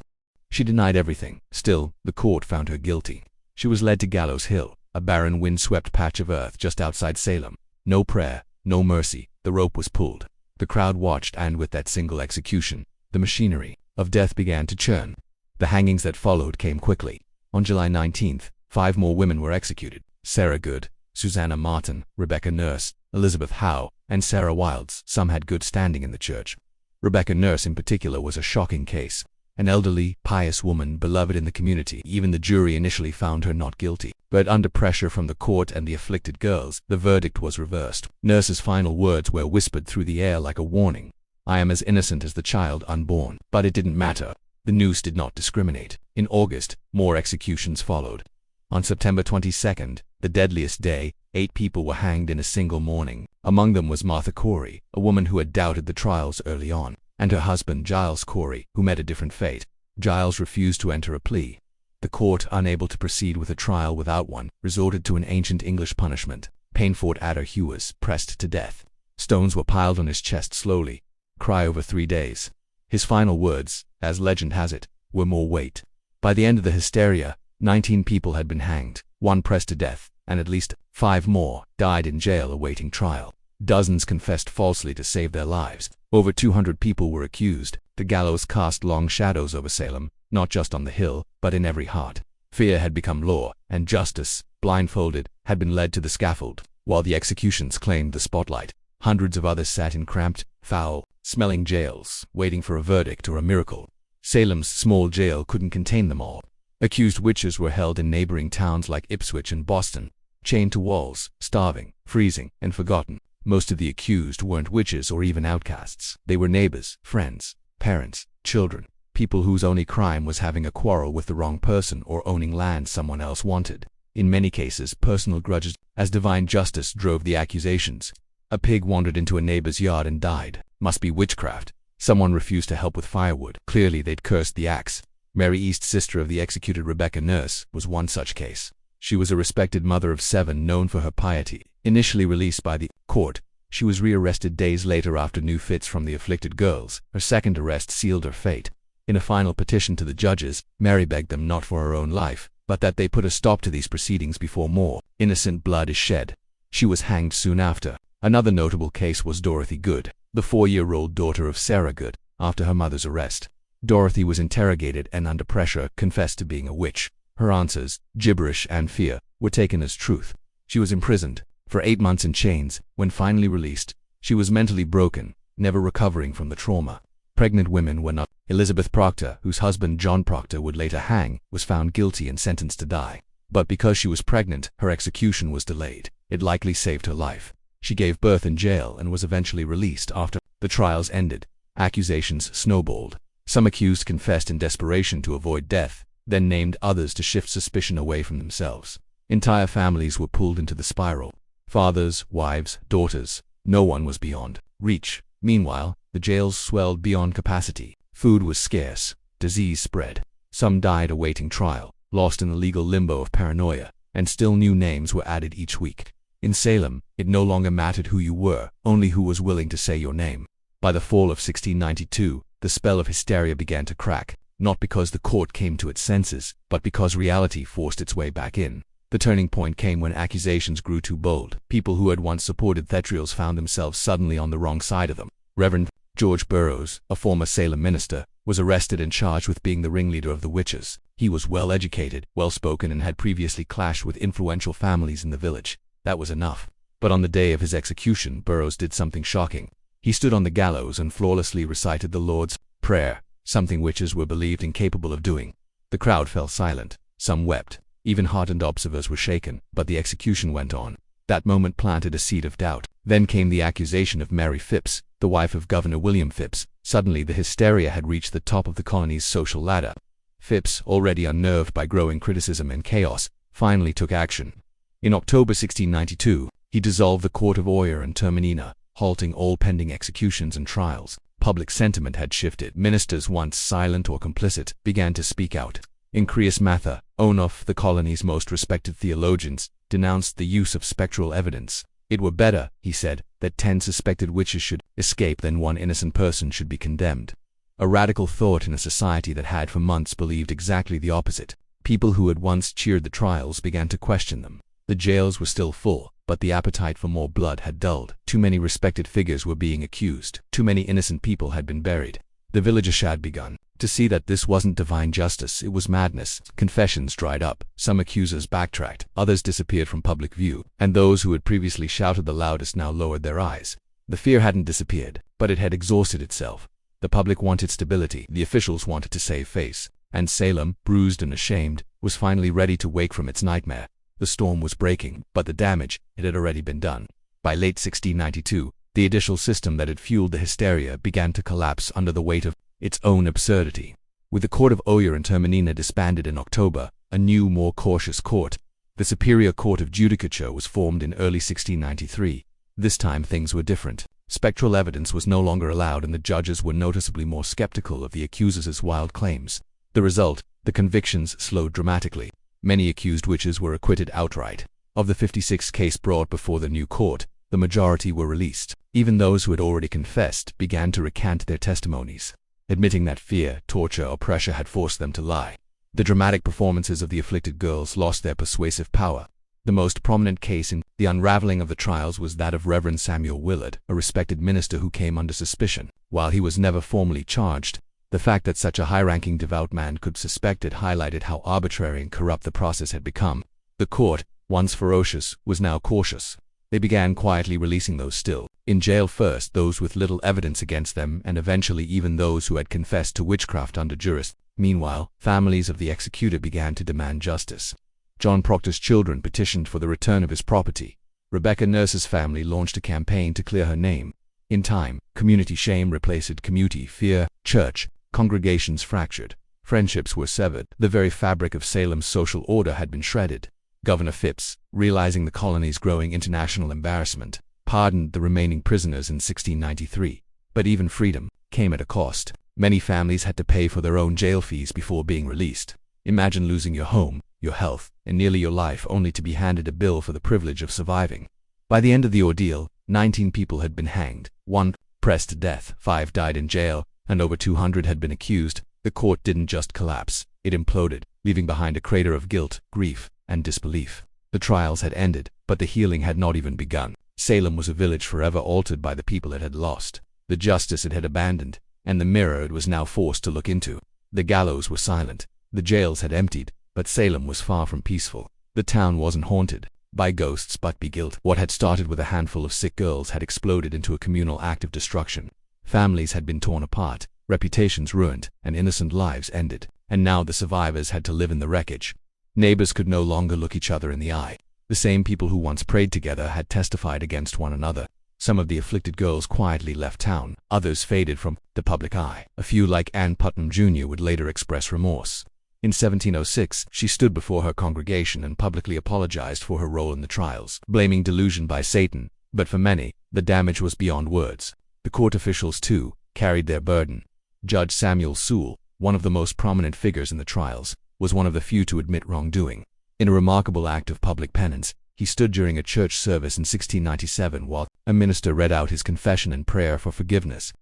She denied everything. Still, the court found her guilty. She was led to Gallows Hill, a barren, wind-swept patch of earth just outside Salem. No prayer, no mercy. The rope was pulled. The crowd watched, and with that single execution, the machinery of death began to churn. The hangings that followed came quickly. On July 19th, 5 more women were executed: Sarah Good, Susanna Martin, Rebecca Nurse, Elizabeth Howe, and Sarah Wilds. Some had good standing in the church. Rebecca Nurse in particular was a shocking case. An elderly, pious woman beloved in the community. Even the jury initially found her not guilty. But under pressure from the court and the afflicted girls, the verdict was reversed. Nurse's final words were whispered through the air like a warning: "I am as innocent as the child unborn." But it didn't matter. The noose did not discriminate. In August, more executions followed. On September 22nd, the deadliest day, 8 people were hanged in a single morning. Among them was Martha Corey, a woman who had doubted the trials early on, and her husband Giles Corey, who met a different fate. Giles refused to enter a plea. The court, unable to proceed with a trial without one, resorted to an ancient English punishment. Painford Adder Hugh was pressed to death. Stones were piled on his chest slowly. Cry over 3 days. His final words, as legend has it, were more weight. By the end of the hysteria, 19 people had been hanged, 1 pressed to death, and at least 5 more died in jail awaiting trial. Dozens confessed falsely to save their lives. Over 200 people were accused. The gallows cast long shadows over Salem, not just on the hill, but in every heart. Fear had become law, and justice, blindfolded, had been led to the scaffold. While the executions claimed the spotlight, hundreds of others sat in cramped, foul, smelling jails, waiting for a verdict or a miracle. Salem's small jail couldn't contain them all. Accused witches were held in neighboring towns like Ipswich and Boston, chained to walls, starving, freezing, and forgotten. Most of the accused weren't witches or even outcasts. They were neighbors, friends, parents, children, people whose only crime was having a quarrel with the wrong person or owning land someone else wanted. In many cases, personal grudges, as divine justice drove the accusations. A pig wandered into a neighbor's yard and died. Must be witchcraft. Someone refused to help with firewood. Clearly they'd cursed the axe. Mary East, sister of the executed Rebecca Nurse, was one such case. She was a respected mother of 7 known for her piety. Initially released by the court, she was rearrested days later after new fits from the afflicted girls. Her second arrest sealed her fate. In a final petition to the judges, Mary begged them not for her own life, but that they put a stop to these proceedings before more innocent blood is shed. She was hanged soon after. Another notable case was Dorothy Good, the 4-year-old daughter of Sarah Good, after her mother's arrest. Dorothy was interrogated and under pressure confessed to being a witch. Her answers, gibberish and fear, were taken as truth. She was imprisoned for 8 months in chains. When finally released, she was mentally broken, never recovering from the trauma. Pregnant women were not. Elizabeth Proctor, whose husband John Proctor would later hang, was found guilty and sentenced to die. But because she was pregnant, her execution was delayed. It likely saved her life. She gave birth in jail and was eventually released after the trials ended. Accusations snowballed. Some accused confessed in desperation to avoid death, then named others to shift suspicion away from themselves. Entire families were pulled into the spiral. Fathers, wives, daughters. No one was beyond reach. Meanwhile, the jails swelled beyond capacity. Food was scarce. Disease spread. Some died awaiting trial, lost in the legal limbo of paranoia, and still new names were added each week. In Salem, it no longer mattered who you were, only who was willing to say your name. By the fall of 1692, the spell of hysteria began to crack, not because the court came to its senses, but because reality forced its way back in. The turning point came when accusations grew too bold. People who had once supported theatricals found themselves suddenly on the wrong side of them. Reverend George Burroughs, a former Salem minister, was arrested and charged with being the ringleader of the witches. He was well-educated, well-spoken, and had previously clashed with influential families in the village. That was enough. But on the day of his execution, Burroughs did something shocking. He stood on the gallows and flawlessly recited the Lord's Prayer, something witches were believed incapable of doing. The crowd fell silent. Some wept. Even hardened observers were shaken, but the execution went on. That moment planted a seed of doubt. Then came the accusation of Mary Phipps, the wife of Governor William Phipps. Suddenly the hysteria had reached the top of the colony's social ladder. Phipps, already unnerved by growing criticism and chaos, finally took action. In October 1692, he dissolved the Court of Oyer and Terminina, halting all pending executions and trials. Public sentiment had shifted. Ministers once silent or complicit began to speak out. Increus Mather, Onof, the colony's most respected theologians, denounced the use of spectral evidence. It were better, he said, that 10 suspected witches should escape than 1 innocent person should be condemned. A radical thought in a society that had for months believed exactly the opposite. People who had once cheered the trials began to question them. The jails were still full, but the appetite for more blood had dulled. Too many respected figures were being accused. Too many innocent people had been buried. The villagers had begun to see that this wasn't divine justice, it was madness. Confessions dried up. Some accusers backtracked. Others disappeared from public view. And those who had previously shouted the loudest now lowered their eyes. The fear hadn't disappeared, but it had exhausted itself. The public wanted stability. The officials wanted to save face. And Salem, bruised and ashamed, was finally ready to wake from its nightmare. The storm was breaking, but the damage, it had already been done. By late 1692, the judicial system that had fueled the hysteria began to collapse under the weight of its own absurdity. With the Court of Oyer and Terminina disbanded in October, a new, more cautious court, the Superior Court of Judicature, was formed in early 1693. This time things were different. Spectral evidence was no longer allowed and the judges were noticeably more skeptical of the accusers' wild claims. The result, the convictions slowed dramatically. Many accused witches were acquitted outright. Of the 56 cases brought before the new court, the majority were released. Even those who had already confessed began to recant their testimonies. admitting that fear, torture, or pressure had forced them to lie. The dramatic performances of the afflicted girls lost their persuasive power. The most prominent case in the unraveling of the trials was that of Reverend Samuel Willard, a respected minister who came under suspicion. While he was never formally charged, the fact that such a high-ranking devout man could suspect it highlighted how arbitrary and corrupt the process had become. The court, once ferocious, was now cautious. They began quietly releasing those still in jail, first those with little evidence against them, and eventually even those who had confessed to witchcraft under duress. Meanwhile, families of the executed began to demand justice. John Proctor's children petitioned for the return of his property. Rebecca Nurse's family launched a campaign to clear her name. In time, community shame replaced community fear, church congregations fractured, friendships were severed, the very fabric of Salem's social order had been shredded. Governor Phipps, realizing the colony's growing international embarrassment, pardoned the remaining prisoners in 1693. But even freedom came at a cost. Many families had to pay for their own jail fees before being released. Imagine losing your home, your health, and nearly your life only to be handed a bill for the privilege of surviving. By the end of the ordeal, 19 people had been hanged, 1 pressed to death, 5 died in jail, and over 200 had been accused. The court didn't just collapse, it imploded, leaving behind a crater of guilt, grief, and disbelief. The trials had ended, but the healing had not even begun. Salem was a village forever altered by the people it had lost, the justice it had abandoned, and the mirror it was now forced to look into. The gallows were silent, the jails had emptied, but Salem was far from peaceful. The town wasn't haunted by ghosts but by guilt. What had started with a handful of sick girls had exploded into a communal act of destruction. Families had been torn apart, reputations ruined, and innocent lives ended. And now the survivors had to live in the wreckage. Neighbors could no longer look each other in the eye. The same people who once prayed together had testified against one another. Some of the afflicted girls quietly left town, others faded from the public eye. A few, like Ann Putnam Jr., would later express remorse. In 1706, she stood before her congregation and publicly apologized for her role in the trials, blaming delusion by Satan. But for many, the damage was beyond words. The court officials, too, carried their burden. Judge Samuel Sewell, one of the most prominent figures in the trials, was one of the few to admit wrongdoing. In a remarkable act of public penance, he stood during a church service in 1697 while a minister read out his confession and prayer for forgiveness.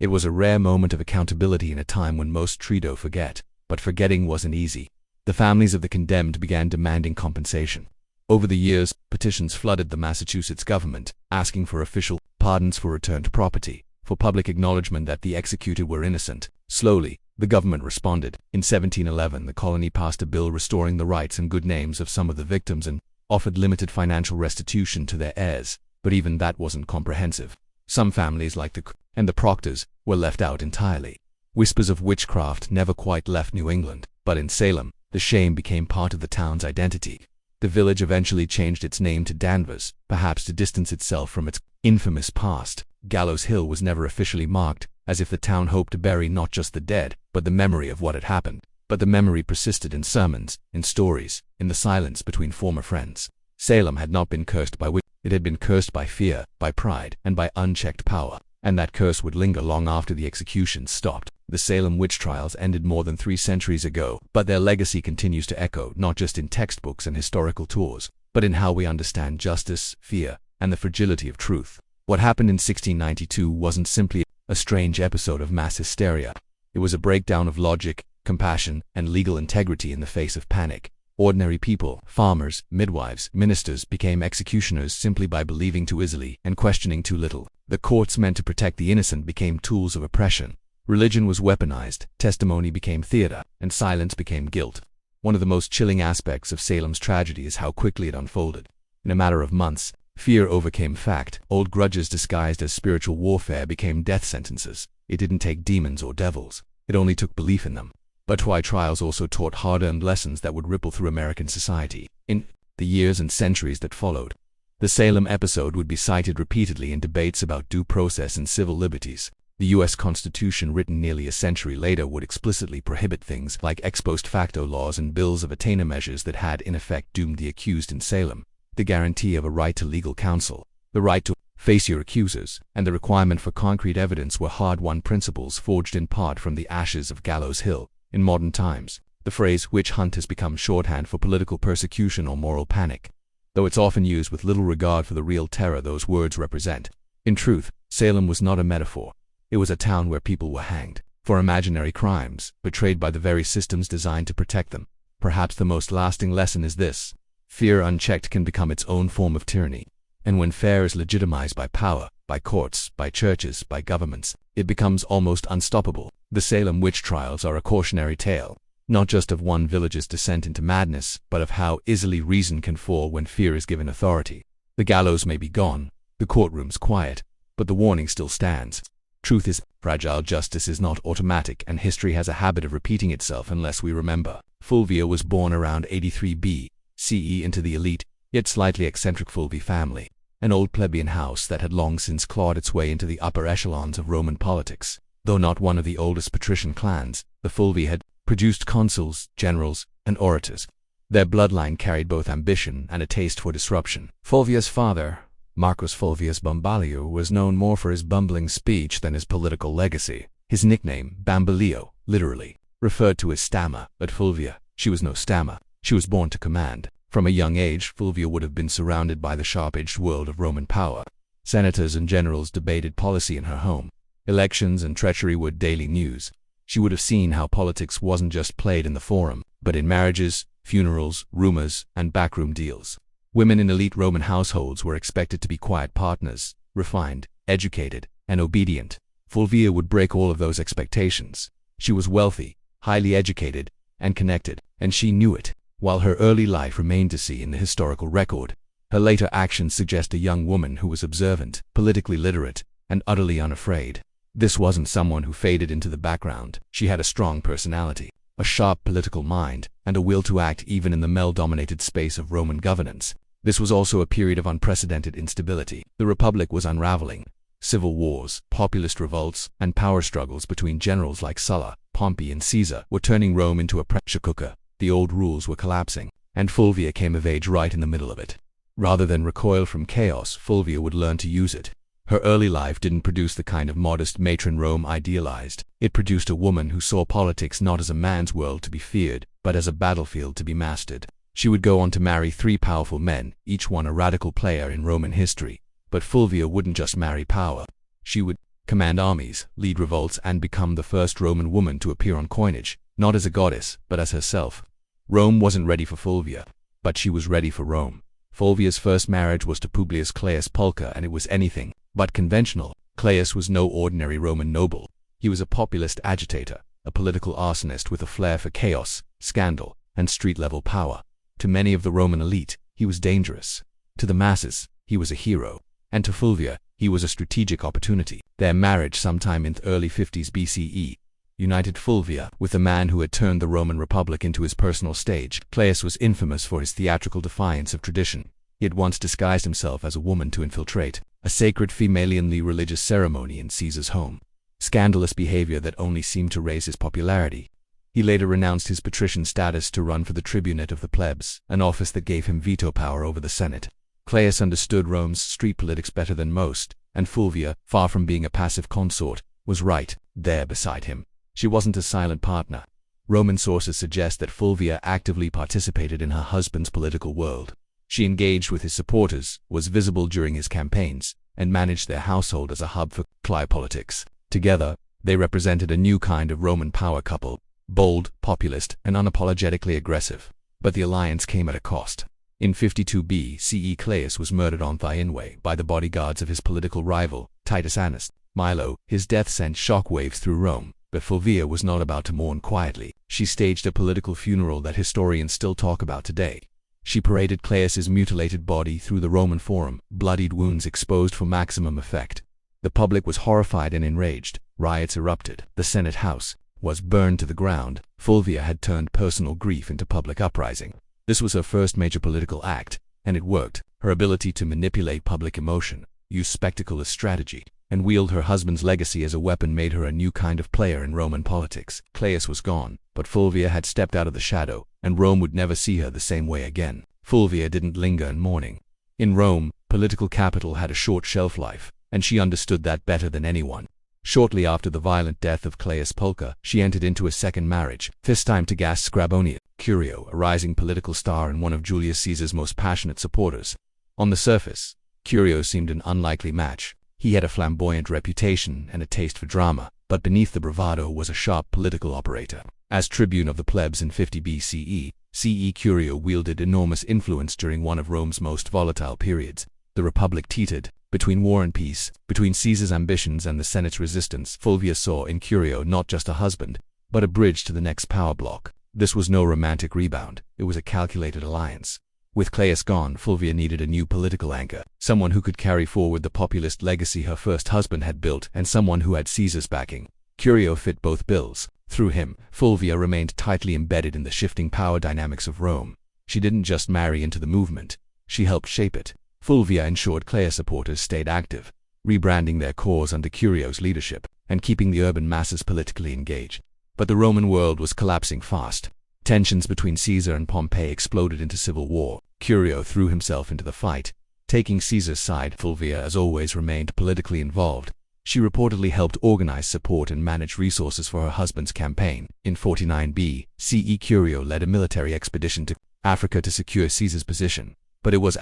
It was a rare moment of accountability in a time when most treat forget, but forgetting wasn't easy. The families of the condemned began demanding compensation. Over the years, petitions flooded the Massachusetts government, asking for official pardons for returned property, for public acknowledgement that the executed were innocent. Slowly, the government responded. In 1711, the colony passed a bill restoring the rights and good names of some of the victims and offered limited financial restitution to their heirs, but even that wasn't comprehensive. Some families, like the and the Proctors, were left out entirely. Whispers of witchcraft never quite left New England, but in Salem, the shame became part of the town's identity. The village eventually changed its name to Danvers, perhaps to distance itself from its infamous past. Gallows Hill was never officially marked, as if the town hoped to bury not just the dead, but the memory of what had happened. But the memory persisted in sermons, in stories, in the silence between former friends. Salem had not been cursed by witch, it had been cursed by fear, by pride, and by unchecked power. And that curse would linger long after the executions stopped. The Salem witch trials ended more than 3 centuries ago, but their legacy continues to echo not just in textbooks and historical tours, but in how we understand justice, fear, and the fragility of truth. What happened in 1692 wasn't simply a strange episode of mass hysteria. It was a breakdown of logic, compassion, and legal integrity in the face of panic. Ordinary people, farmers, midwives, ministers became executioners simply by believing too easily and questioning too little. The courts meant to protect the innocent became tools of oppression. Religion was weaponized, testimony became theater, and silence became guilt. One of the most chilling aspects of Salem's tragedy is how quickly it unfolded. In a matter of months, fear overcame fact. Old grudges disguised as spiritual warfare became death sentences. It didn't take demons or devils. It only took belief in them. But trials also taught hard-earned lessons that would ripple through American society. In the years and centuries that followed, the Salem episode would be cited repeatedly in debates about due process and civil liberties. The U.S. Constitution, written nearly a century later, would explicitly prohibit things like ex post facto laws and bills of attainder measures that had in effect doomed the accused in Salem. The guarantee of a right to legal counsel, the right to face your accusers, and the requirement for concrete evidence were hard-won principles forged in part from the ashes of Gallows Hill. In modern times, the phrase witch hunt has become shorthand for political persecution or moral panic, though it's often used with little regard for the real terror those words represent. In truth, Salem was not a metaphor. It was a town where people were hanged, for imaginary crimes, betrayed by the very systems designed to protect them. Perhaps the most lasting lesson is this: fear unchecked can become its own form of tyranny. And when fear is legitimized by power, by courts, by churches, by governments, it becomes almost unstoppable. The Salem witch trials are a cautionary tale, not just of one village's descent into madness, but of how easily reason can fall when fear is given authority. The gallows may be gone, the courtrooms quiet, but the warning still stands. Truth is fragile, justice is not automatic, and history has a habit of repeating itself unless we remember. Fulvia was born around 83 BCE into the elite, yet slightly eccentric Fulvi family, an old plebeian house that had long since clawed its way into the upper echelons of Roman politics. Though not one of the oldest patrician clans, the Fulvi had produced consuls, generals, and orators. Their bloodline carried both ambition and a taste for disruption. Fulvia's father, Marcus Fulvius Bambalio, was known more for his bumbling speech than his political legacy. His nickname, Bambalio, literally referred to his stammer, but Fulvia, she was no stammer. She was born to command. From a young age, Fulvia would have been surrounded by the sharp-edged world of Roman power. Senators and generals debated policy in her home. Elections and treachery were daily news. She would have seen how politics wasn't just played in the forum, but in marriages, funerals, rumors, and backroom deals. Women in elite Roman households were expected to be quiet partners, refined, educated, and obedient. Fulvia would break all of those expectations. She was wealthy, highly educated, and connected, and she knew it. While her early life remained to see in the historical record, her later actions suggest a young woman who was observant, politically literate, and utterly unafraid. This wasn't someone who faded into the background. She had a strong personality, a sharp political mind, and a will to act even in the male-dominated space of Roman governance. This was also a period of unprecedented instability. The Republic was unraveling. Civil wars, populist revolts, and power struggles between generals like Sulla, Pompey, and Caesar were turning Rome into a pressure cooker. The old rules were collapsing, and Fulvia came of age right in the middle of it. Rather than recoil from chaos, Fulvia would learn to use it. Her early life didn't produce the kind of modest matron Rome idealized. It produced a woman who saw politics not as a man's world to be feared, but as a battlefield to be mastered. She would go on to marry 3 powerful men, each one a radical player in Roman history. But Fulvia wouldn't just marry power. She would command armies, lead revolts, and become the first Roman woman to appear on coinage, not as a goddess, but as herself. Rome wasn't ready for Fulvia, but she was ready for Rome. Fulvia's first marriage was to Publius Claius Pulcher, and it was anything but conventional. Claius was no ordinary Roman noble. He was a populist agitator, a political arsonist with a flair for chaos, scandal, and street-level power. To many of the Roman elite, he was dangerous. To the masses, he was a hero. And to Fulvia, he was a strategic opportunity. Their marriage, sometime in the early 50s BCE, united Fulvia with a man who had turned the Roman Republic into his personal stage. Claius was infamous for his theatrical defiance of tradition. He had once disguised himself as a woman to infiltrate a sacred female-only religious ceremony in Caesar's home. Scandalous behavior that only seemed to raise his popularity. He later renounced his patrician status to run for the tribunate of the plebs, an office that gave him veto power over the Senate. Claius understood Rome's street politics better than most, and Fulvia, far from being a passive consort, was right there beside him. She wasn't a silent partner. Roman sources suggest that Fulvia actively participated in her husband's political world. She engaged with his supporters, was visible during his campaigns, and managed their household as a hub for clique politics. Together, they represented a new kind of Roman power couple, bold, populist, and unapologetically aggressive. But the alliance came at a cost. In 52 BCE, Claius was murdered on Thyinway by the bodyguards of his political rival, Titus Annas Milo. His death sent shockwaves through Rome, but Fulvia was not about to mourn quietly. She staged a political funeral that historians still talk about today. She paraded Claius's mutilated body through the Roman Forum, bloodied wounds exposed for maximum effect. The public was horrified and enraged. Riots erupted. The Senate House was burned to the ground. Fulvia had turned personal grief into public uprising. This was her first major political act, and it worked. Her ability to manipulate public emotion, use spectacle as strategy, and wield her husband's legacy as a weapon made her a new kind of player in Roman politics. Claius was gone, but Fulvia had stepped out of the shadow, and Rome would never see her the same way again. Fulvia didn't linger in mourning. In Rome, political capital had a short shelf life, and she understood that better than anyone. Shortly after the violent death of Claius Pulcher, she entered into a second marriage, this time to Gaius Scribonia, Curio, a rising political star and one of Julius Caesar's most passionate supporters. On the surface, Curio seemed an unlikely match. He had a flamboyant reputation and a taste for drama, But beneath the bravado was a sharp political operator. As tribune of the plebs in 50 BCE, Curio wielded enormous influence during one of Rome's most volatile periods. The Republic teetered between war and peace, between Caesar's ambitions and the Senate's resistance. Fulvia saw in Curio not just a husband, but a bridge to the next power block. This was no romantic rebound, it was a calculated alliance. With Caius gone, Fulvia needed a new political anchor, someone who could carry forward the populist legacy her first husband had built, and someone who had Caesar's backing. Curio fit both bills. Through him, Fulvia remained tightly embedded in the shifting power dynamics of Rome. She didn't just marry into the movement, she helped shape it. Fulvia ensured Caius supporters stayed active, rebranding their cause under Curio's leadership, and keeping the urban masses politically engaged. But the Roman world was collapsing fast. Tensions between Caesar and Pompey exploded into civil war. Curio threw himself into the fight, taking Caesar's side. Fulvia, as always, remained politically involved. She reportedly helped organize support and manage resources for her husband's campaign. In 49 BCE, Curio led a military expedition to Africa to secure Caesar's position, but it was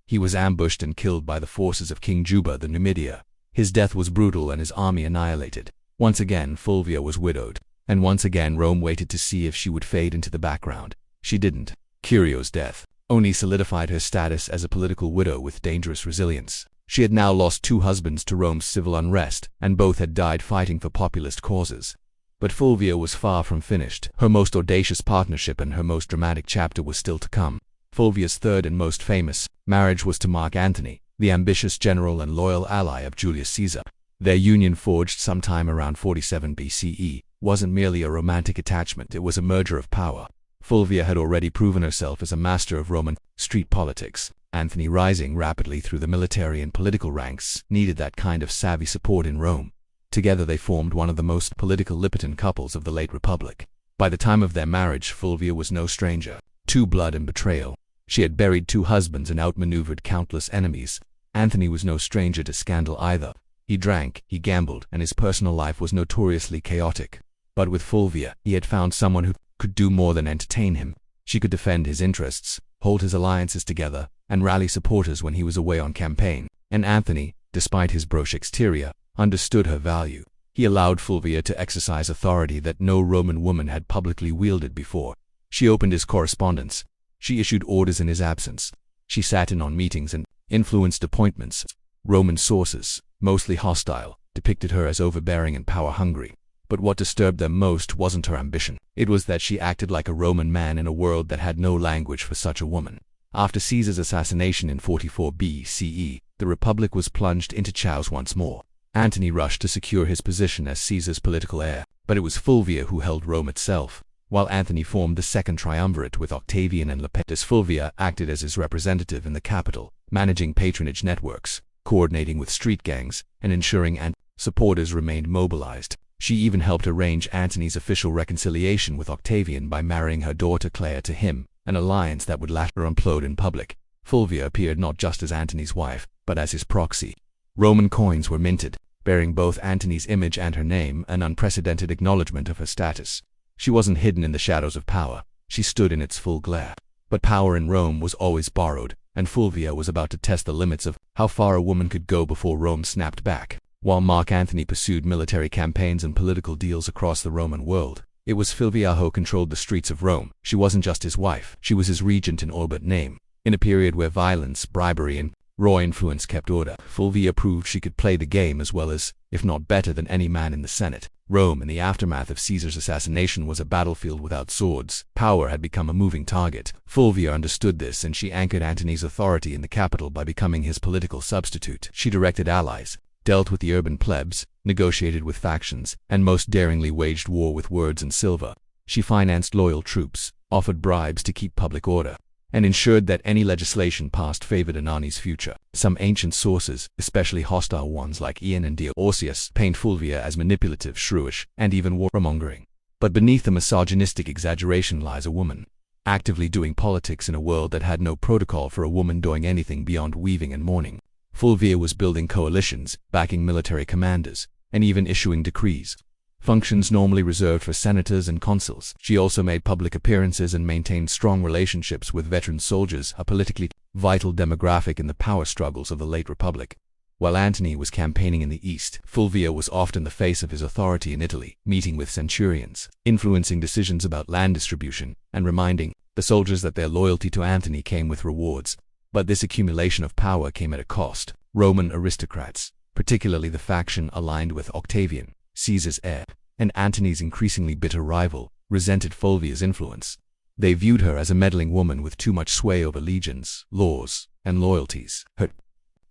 he was ambushed and killed by the forces of King Juba the Numidia. His death was brutal and his army annihilated. Once again, Fulvia was widowed, and once again Rome waited to see if she would fade into the background. She didn't. Curio's death only solidified her status as a political widow with dangerous resilience. She had now lost two husbands to Rome's civil unrest, and both had died fighting for populist causes. But Fulvia was far from finished. Her most audacious partnership and her most dramatic chapter was still to come. Fulvia's third and most famous marriage was to Mark Antony, the ambitious general and loyal ally of Julius Caesar. Their union, forged sometime around 47 BCE, wasn't merely a romantic attachment, it was a merger of power. Fulvia had already proven herself as a master of Roman street politics. Antony, rising rapidly through the military and political ranks, needed that kind of savvy support in Rome. Together they formed one of the most political Lipitan couples of the late Republic. By the time of their marriage, Fulvia was no stranger to blood and betrayal. She had buried two husbands and outmaneuvered countless enemies. Antony was no stranger to scandal either. He drank, he gambled, and his personal life was notoriously chaotic. But with Fulvia, he had found someone who could do more than entertain him. She could defend his interests, hold his alliances together, and rally supporters when he was away on campaign. And Antony, despite his brooch exterior, understood her value. He allowed Fulvia to exercise authority that no Roman woman had publicly wielded before. She opened his correspondence. She issued orders in his absence. She sat in on meetings and influenced appointments. Roman sources, mostly hostile, depicted her as overbearing and power-hungry. But what disturbed them most wasn't her ambition. It was that she acted like a Roman man in a world that had no language for such a woman. After Caesar's assassination in 44 BCE, the Republic was plunged into chaos once more. Antony rushed to secure his position as Caesar's political heir, but it was Fulvia who held Rome itself. While Antony formed the second triumvirate with Octavian and Lepidus, Fulvia acted as his representative in the capital, managing patronage networks, coordinating with street gangs, and ensuring supporters remained mobilized. She even helped arrange Antony's official reconciliation with Octavian by marrying her daughter Claire to him, an alliance that would later implode in public. Fulvia appeared not just as Antony's wife, but as his proxy. Roman coins were minted, bearing both Antony's image and her name, an unprecedented acknowledgement of her status. She wasn't hidden in the shadows of power, she stood in its full glare. But power in Rome was always borrowed, and Fulvia was about to test the limits of how far a woman could go before Rome snapped back. While Mark Antony pursued military campaigns and political deals across the Roman world, it was Fulvia who controlled the streets of Rome. She wasn't just his wife, she was his regent in all but name. In a period where violence, bribery, and raw influence kept order, Fulvia proved she could play the game as well as, if not better than any man in the Senate. Rome, in the aftermath of Caesar's assassination, was a battlefield without swords. Power had become a moving target. Fulvia understood this, and she anchored Antony's authority in the capital by becoming his political substitute. She directed allies, dealt with the urban plebs, negotiated with factions, and most daringly waged war with words and silver. She financed loyal troops, offered bribes to keep public order, and ensured that any legislation passed favored Anani's future. Some ancient sources, especially hostile ones like Ian and Diocletian, paint Fulvia as manipulative, shrewish, and even warmongering. But beneath the misogynistic exaggeration lies a woman, actively doing politics in a world that had no protocol for a woman doing anything beyond weaving and mourning. Fulvia was building coalitions, backing military commanders, and even issuing decrees, functions normally reserved for senators and consuls. She also made public appearances and maintained strong relationships with veteran soldiers, a politically vital demographic in the power struggles of the late Republic. While Antony was campaigning in the east, Fulvia was often the face of his authority in Italy, meeting with centurions, influencing decisions about land distribution, and reminding the soldiers that their loyalty to Antony came with rewards. But this accumulation of power came at a cost. Roman aristocrats, particularly the faction aligned with Octavian, Caesar's heir, and Antony's increasingly bitter rival, resented Fulvia's influence. They viewed her as a meddling woman with too much sway over legions, laws, and loyalties. Her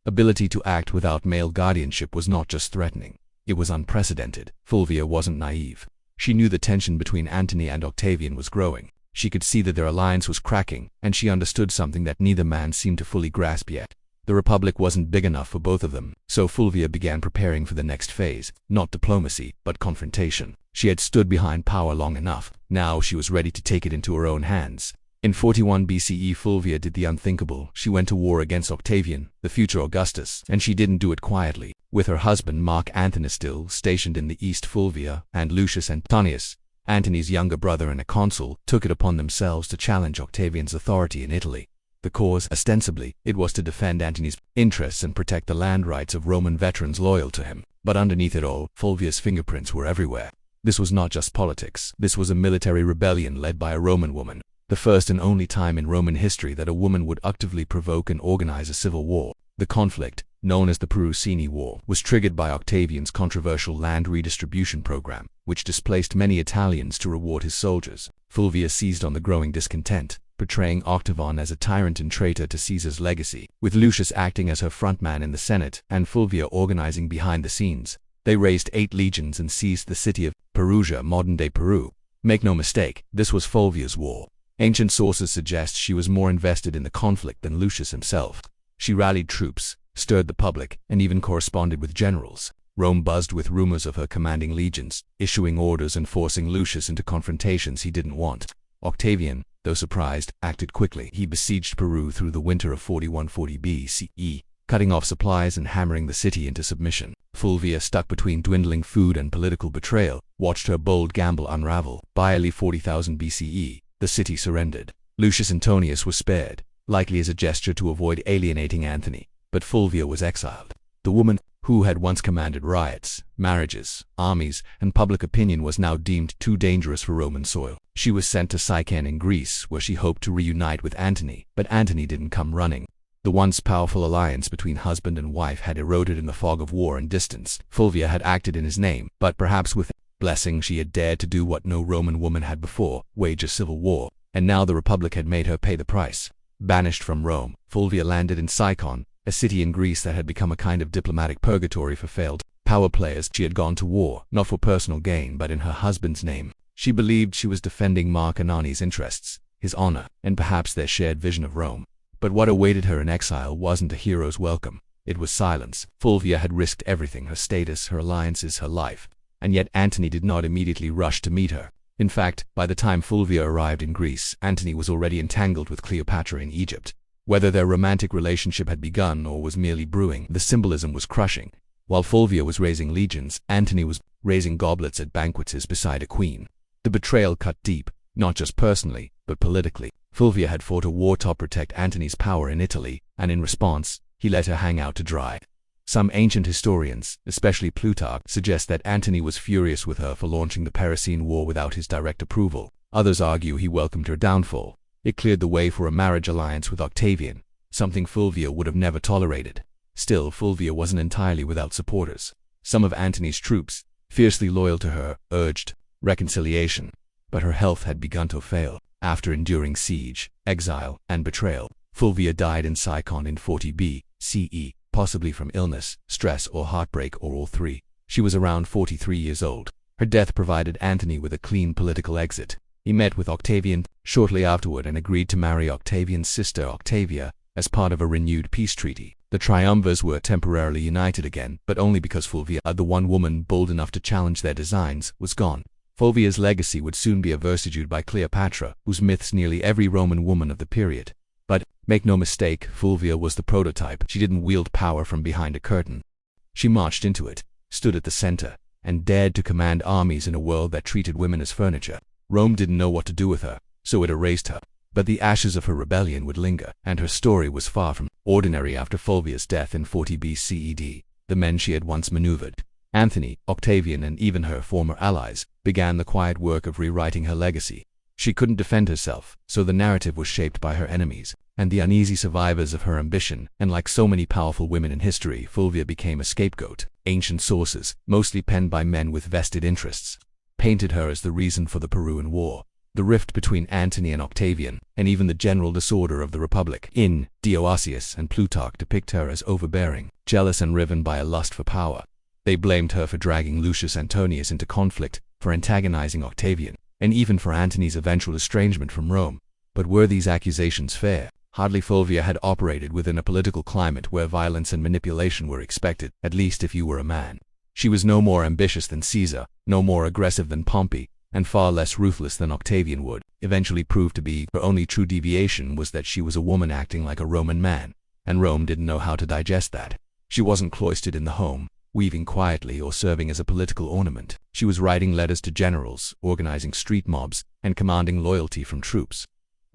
ability to act without male guardianship was not just threatening, it was unprecedented. Fulvia wasn't naive. She knew the tension between Antony and Octavian was growing. She could see that their alliance was cracking, and she understood something that neither man seemed to fully grasp yet. The Republic wasn't big enough for both of them, so Fulvia began preparing for the next phase, not diplomacy, but confrontation. She had stood behind power long enough. Now she was ready to take it into her own hands. In 41 BCE, Fulvia did the unthinkable. She went to war against Octavian, the future Augustus, and she didn't do it quietly. With her husband Mark Antony still stationed in the east, Fulvia and Lucius Antonius, Antony's younger brother and a consul, took it upon themselves to challenge Octavian's authority in Italy. The cause, ostensibly, it was to defend Antony's interests and protect the land rights of Roman veterans loyal to him. But underneath it all, Fulvia's fingerprints were everywhere. This was not just politics. This was a military rebellion led by a Roman woman. The first and only time in Roman history that a woman would actively provoke and organize a civil war. The conflict, known as the Perusini War, was triggered by Octavian's controversial land redistribution program, which displaced many Italians to reward his soldiers. Fulvia seized on the growing discontent, portraying Octavian as a tyrant and traitor to Caesar's legacy, with Lucius acting as her frontman in the Senate and Fulvia organizing behind the scenes. They raised 8 legions and seized the city of Perugia, modern-day Peru. Make no mistake, this was Fulvia's war. Ancient sources suggest she was more invested in the conflict than Lucius himself. She rallied troops, stirred the public, and even corresponded with generals. Rome buzzed with rumors of her commanding legions, issuing orders and forcing Lucius into confrontations he didn't want. Octavian, though surprised, acted quickly. He besieged Peru through the winter of 41–40 BCE, cutting off supplies and hammering the city into submission. Fulvia, stuck between dwindling food and political betrayal, watched her bold gamble unravel. By early 40,000 BCE, the city surrendered. Lucius Antonius was spared, likely as a gesture to avoid alienating Antony, but Fulvia was exiled. The woman who had once commanded riots, marriages, armies, and public opinion was now deemed too dangerous for Roman soil. She was sent to Sicyon in Greece, where she hoped to reunite with Antony, but Antony didn't come running. The once powerful alliance between husband and wife had eroded in the fog of war and distance. Fulvia had acted in his name, but perhaps with blessing she had dared to do what no Roman woman had before, wage a civil war, and now the Republic had made her pay the price. Banished from Rome, Fulvia landed in Sicyon, a city in Greece that had become a kind of diplomatic purgatory for failed power players. She had gone to war, not for personal gain but in her husband's name. She believed she was defending Mark Antony's interests, his honor, and perhaps their shared vision of Rome. But what awaited her in exile wasn't a hero's welcome. It was silence. Fulvia had risked everything, her status, her alliances, her life. And yet Antony did not immediately rush to meet her. In fact, by the time Fulvia arrived in Greece, Antony was already entangled with Cleopatra in Egypt. Whether their romantic relationship had begun or was merely brewing, the symbolism was crushing. While Fulvia was raising legions, Antony was raising goblets at banquets beside a queen. The betrayal cut deep, not just personally, but politically. Fulvia had fought a war to protect Antony's power in Italy, and in response, he let her hang out to dry. Some ancient historians, especially Plutarch, suggest that Antony was furious with her for launching the Perusine War without his direct approval. Others argue he welcomed her downfall. It cleared the way for a marriage alliance with Octavian, something Fulvia would have never tolerated. Still, Fulvia wasn't entirely without supporters. Some of Antony's troops, fiercely loyal to her, urged reconciliation, but her health had begun to fail. After enduring siege, exile, and betrayal, Fulvia died in Sicyon in 40 BCE, possibly from illness, stress, or heartbreak, or all three. She was around 43 years old. Her death provided Antony with a clean political exit. He met with Octavian shortly afterward and agreed to marry Octavian's sister Octavia as part of a renewed peace treaty. The triumvirs were temporarily united again, but only because Fulvia, the one woman bold enough to challenge their designs, was gone. Fulvia's legacy would soon be aversagued by Cleopatra, whose myths nearly every Roman woman of the period. But, make no mistake, Fulvia was the prototype. She didn't wield power from behind a curtain. She marched into it, stood at the center, and dared to command armies in a world that treated women as furniture. Rome didn't know what to do with her, so it erased her. But the ashes of her rebellion would linger, and her story was far from ordinary. After Fulvia's death in 40 BCED, the men she had once maneuvered, Antony, Octavian, and even her former allies, began the quiet work of rewriting her legacy. She couldn't defend herself, so the narrative was shaped by her enemies and the uneasy survivors of her ambition, and like so many powerful women in history, Fulvia became a scapegoat. Ancient sources, mostly penned by men with vested interests, painted her as the reason for the Peruvian War, the rift between Antony and Octavian, and even the general disorder of the Republic. In Dionysius and Plutarch depict her as overbearing, jealous, and riven by a lust for power. They blamed her for dragging Lucius Antonius into conflict, for antagonizing Octavian, and even for Antony's eventual estrangement from Rome. But were these accusations fair? Hardly. Fulvia had operated within a political climate where violence and manipulation were expected, at least if you were a man. She was no more ambitious than Caesar, no more aggressive than Pompey, and far less ruthless than Octavian would eventually prove to be. Her only true deviation was that she was a woman acting like a Roman man, and Rome didn't know how to digest that. She wasn't cloistered in the home, weaving quietly, or serving as a political ornament. She was writing letters to generals, organizing street mobs, and commanding loyalty from troops.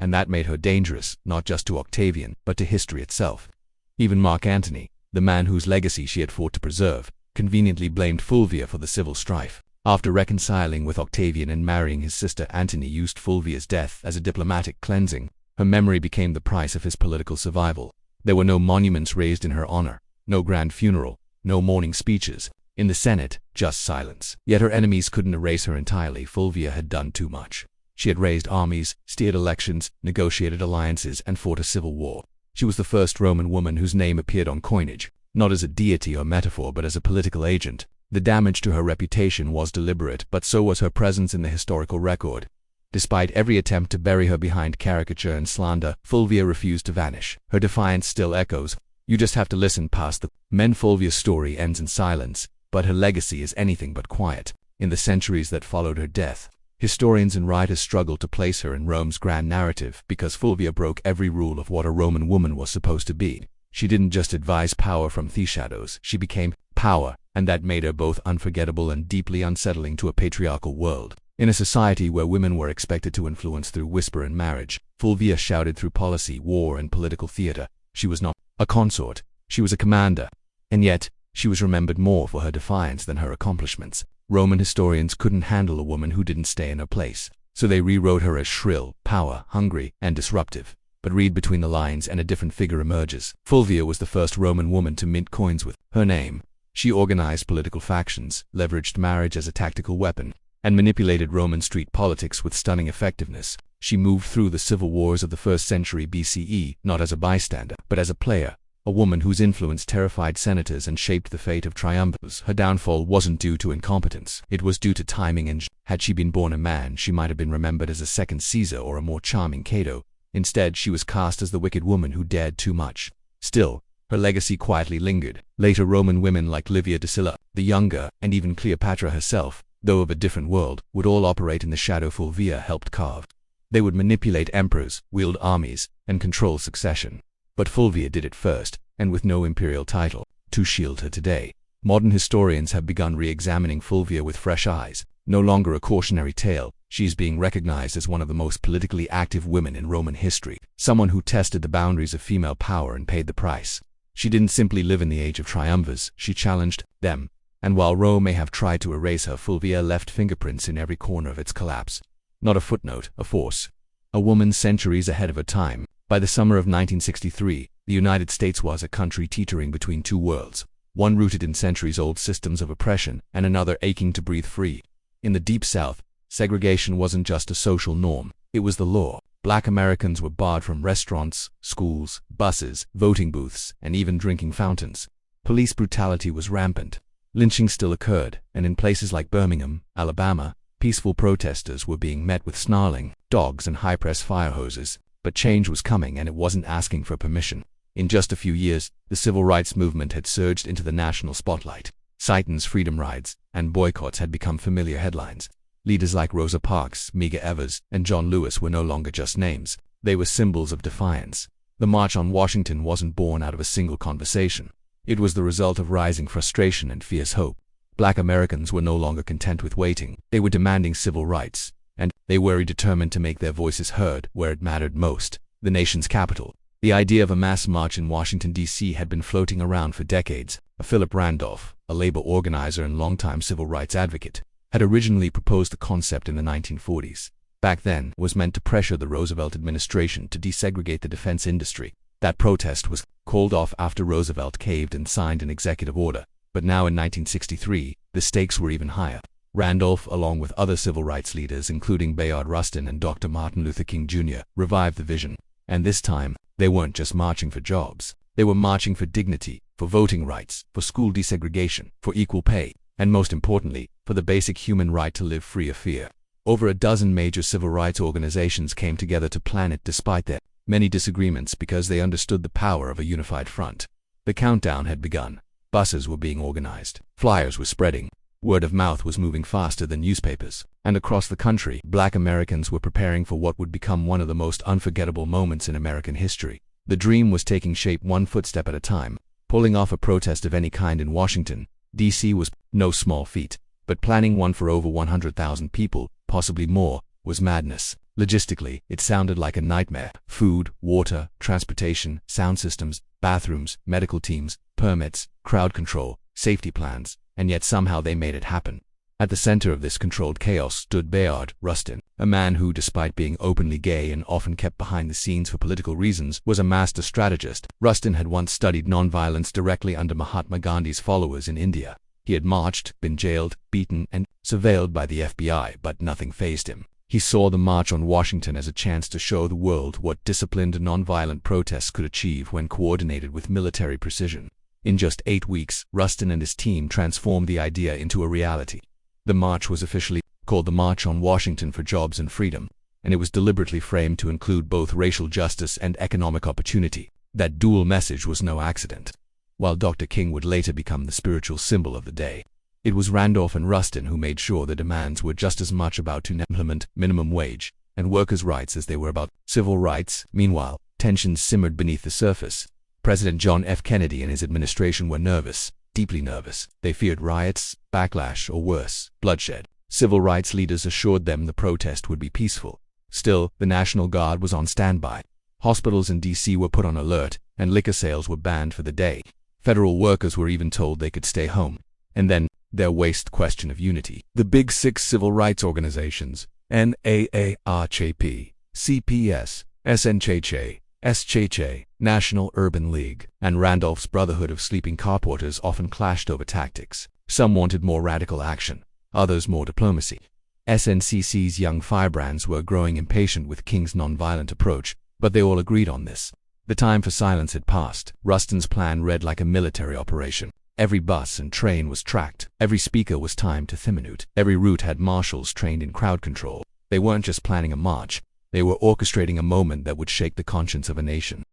And that made her dangerous, not just to Octavian, but to history itself. Even Mark Antony, the man whose legacy she had fought to preserve, conveniently blamed Fulvia for the civil strife. After reconciling with Octavian and marrying his sister, Antony used Fulvia's death as a diplomatic cleansing. Her memory became the price of his political survival. There were no monuments raised in her honor, no grand funeral, no mourning speeches. In the Senate, just silence. Yet her enemies couldn't erase her entirely. Fulvia had done too much. She had raised armies, steered elections, negotiated alliances, and fought a civil war. She was the first Roman woman whose name appeared on coinage, not as a deity or metaphor, but as a political agent. The damage to her reputation was deliberate, but so was her presence in the historical record. Despite every attempt to bury her behind caricature and slander, Fulvia refused to vanish. Her defiance still echoes. You just have to listen past the men. Fulvia's story ends in silence, but her legacy is anything but quiet. In the centuries that followed her death, historians and writers struggled to place her in Rome's grand narrative because Fulvia broke every rule of what a Roman woman was supposed to be. She didn't just advise power from the shadows, she became power, and that made her both unforgettable and deeply unsettling to a patriarchal world. In a society where women were expected to influence through whisper and marriage, Fulvia shouted through policy, war, and political theater. She was not a consort, she was a commander. And yet, she was remembered more for her defiance than her accomplishments. Roman historians couldn't handle a woman who didn't stay in her place, so they rewrote her as shrill, power-hungry, and disruptive. But read between the lines and a different figure emerges. Fulvia was the first Roman woman to mint coins with her name. She organized political factions, leveraged marriage as a tactical weapon, and manipulated Roman street politics with stunning effectiveness. She moved through the civil wars of the 1st century BCE, not as a bystander, but as a player, a woman whose influence terrified senators and shaped the fate of triumvirs. Her downfall wasn't due to incompetence, it was due to timing, and had she been born a man, she might have been remembered as a second Caesar or a more charming Cato. Instead, she was cast as the wicked woman who dared too much. Still, her legacy quietly lingered. Later Roman women like Livia Drusilla, the Younger, and even Cleopatra herself, though of a different world, would all operate in the shadow Fulvia helped carve. They would manipulate emperors, wield armies, and control succession. But Fulvia did it first, and with no imperial title, to shield her today. Modern historians have begun re-examining Fulvia with fresh eyes. No longer a cautionary tale, she is being recognized as one of the most politically active women in Roman history, someone who tested the boundaries of female power and paid the price. She didn't simply live in the age of triumvirs, she challenged them. And while Rome may have tried to erase her, Fulvia left fingerprints in every corner of its collapse. Not a footnote, a force. A woman centuries ahead of her time. By the summer of 1963, the United States was a country teetering between two worlds, one rooted in centuries-old systems of oppression, and another aching to breathe free. In the Deep South, segregation wasn't just a social norm, it was the law. Black Americans were barred from restaurants, schools, buses, voting booths, and even drinking fountains. Police brutality was rampant. Lynching still occurred, and in places like Birmingham, Alabama, peaceful protesters were being met with snarling dogs and high-pressed fire hoses. But change was coming, and it wasn't asking for permission. In just a few years, the civil rights movement had surged into the national spotlight. Sit-ins, freedom rides, and boycotts had become familiar headlines. Leaders like Rosa Parks, Medgar Evers, and John Lewis were no longer just names. They were symbols of defiance. The March on Washington wasn't born out of a single conversation. It was the result of rising frustration and fierce hope. Black Americans were no longer content with waiting. They were demanding civil rights, and they were determined to make their voices heard where it mattered most, the nation's capital. The idea of a mass march in Washington, D.C. had been floating around for decades. Philip Randolph, a labor organizer and longtime civil rights advocate, had originally proposed the concept in the 1940s. Back then, it was meant to pressure the Roosevelt administration to desegregate the defense industry. That protest was called off after Roosevelt caved and signed an executive order. But now in 1963, the stakes were even higher. Randolph, along with other civil rights leaders including Bayard Rustin and Dr. Martin Luther King Jr., revived the vision. And this time, they weren't just marching for jobs. They were marching for dignity, for voting rights, for school desegregation, for equal pay, and most importantly, for the basic human right to live free of fear. Over a dozen major civil rights organizations came together to plan it despite their many disagreements because they understood the power of a unified front. The countdown had begun. Buses were being organized. Flyers were spreading. Word of mouth was moving faster than newspapers. And across the country, Black Americans were preparing for what would become one of the most unforgettable moments in American history. The dream was taking shape one footstep at a time. Pulling off a protest of any kind in Washington, D.C. was no small feat. But planning one for over 100,000 people, possibly more, was madness. Logistically, it sounded like a nightmare. Food, water, transportation, sound systems, bathrooms, medical teams, permits, crowd control, safety plans, and yet somehow they made it happen. At the center of this controlled chaos stood Bayard Rustin, a man who, despite being openly gay and often kept behind the scenes for political reasons, was a master strategist. Rustin had once studied nonviolence directly under Mahatma Gandhi's followers in India. He had marched, been jailed, beaten, and surveilled by the FBI, but nothing fazed him. He saw the March on Washington as a chance to show the world what disciplined nonviolent protests could achieve when coordinated with military precision. In just 8 weeks, Rustin and his team transformed the idea into a reality. The march was officially called the March on Washington for Jobs and Freedom, and it was deliberately framed to include both racial justice and economic opportunity. That dual message was no accident. While Dr. King would later become the spiritual symbol of the day, it was Randolph and Rustin who made sure the demands were just as much about to implement minimum wage and workers' rights as they were about civil rights. Meanwhile, tensions simmered beneath the surface. President John F. Kennedy and his administration were nervous, deeply nervous. They feared riots, backlash, or worse, bloodshed. Civil rights leaders assured them the protest would be peaceful. Still, the National Guard was on standby. Hospitals in D.C. were put on alert, and liquor sales were banned for the day. Federal workers were even told they could stay home. And then, their waste question of unity. The Big Six civil rights organizations, NAARCP, CPS, SNCHA, SCHA, National Urban League, and Randolph's Brotherhood of Sleeping Car Porters often clashed over tactics. Some wanted more radical action, others more diplomacy. SNCC's young firebrands were growing impatient with King's nonviolent approach, but they all agreed on this. The time for silence had passed. Rustin's plan read like a military operation. Every bus and train was tracked. Every speaker was timed to the minute. Every route had marshals trained in crowd control. They weren't just planning a march. They were orchestrating a moment that would shake the conscience of a nation.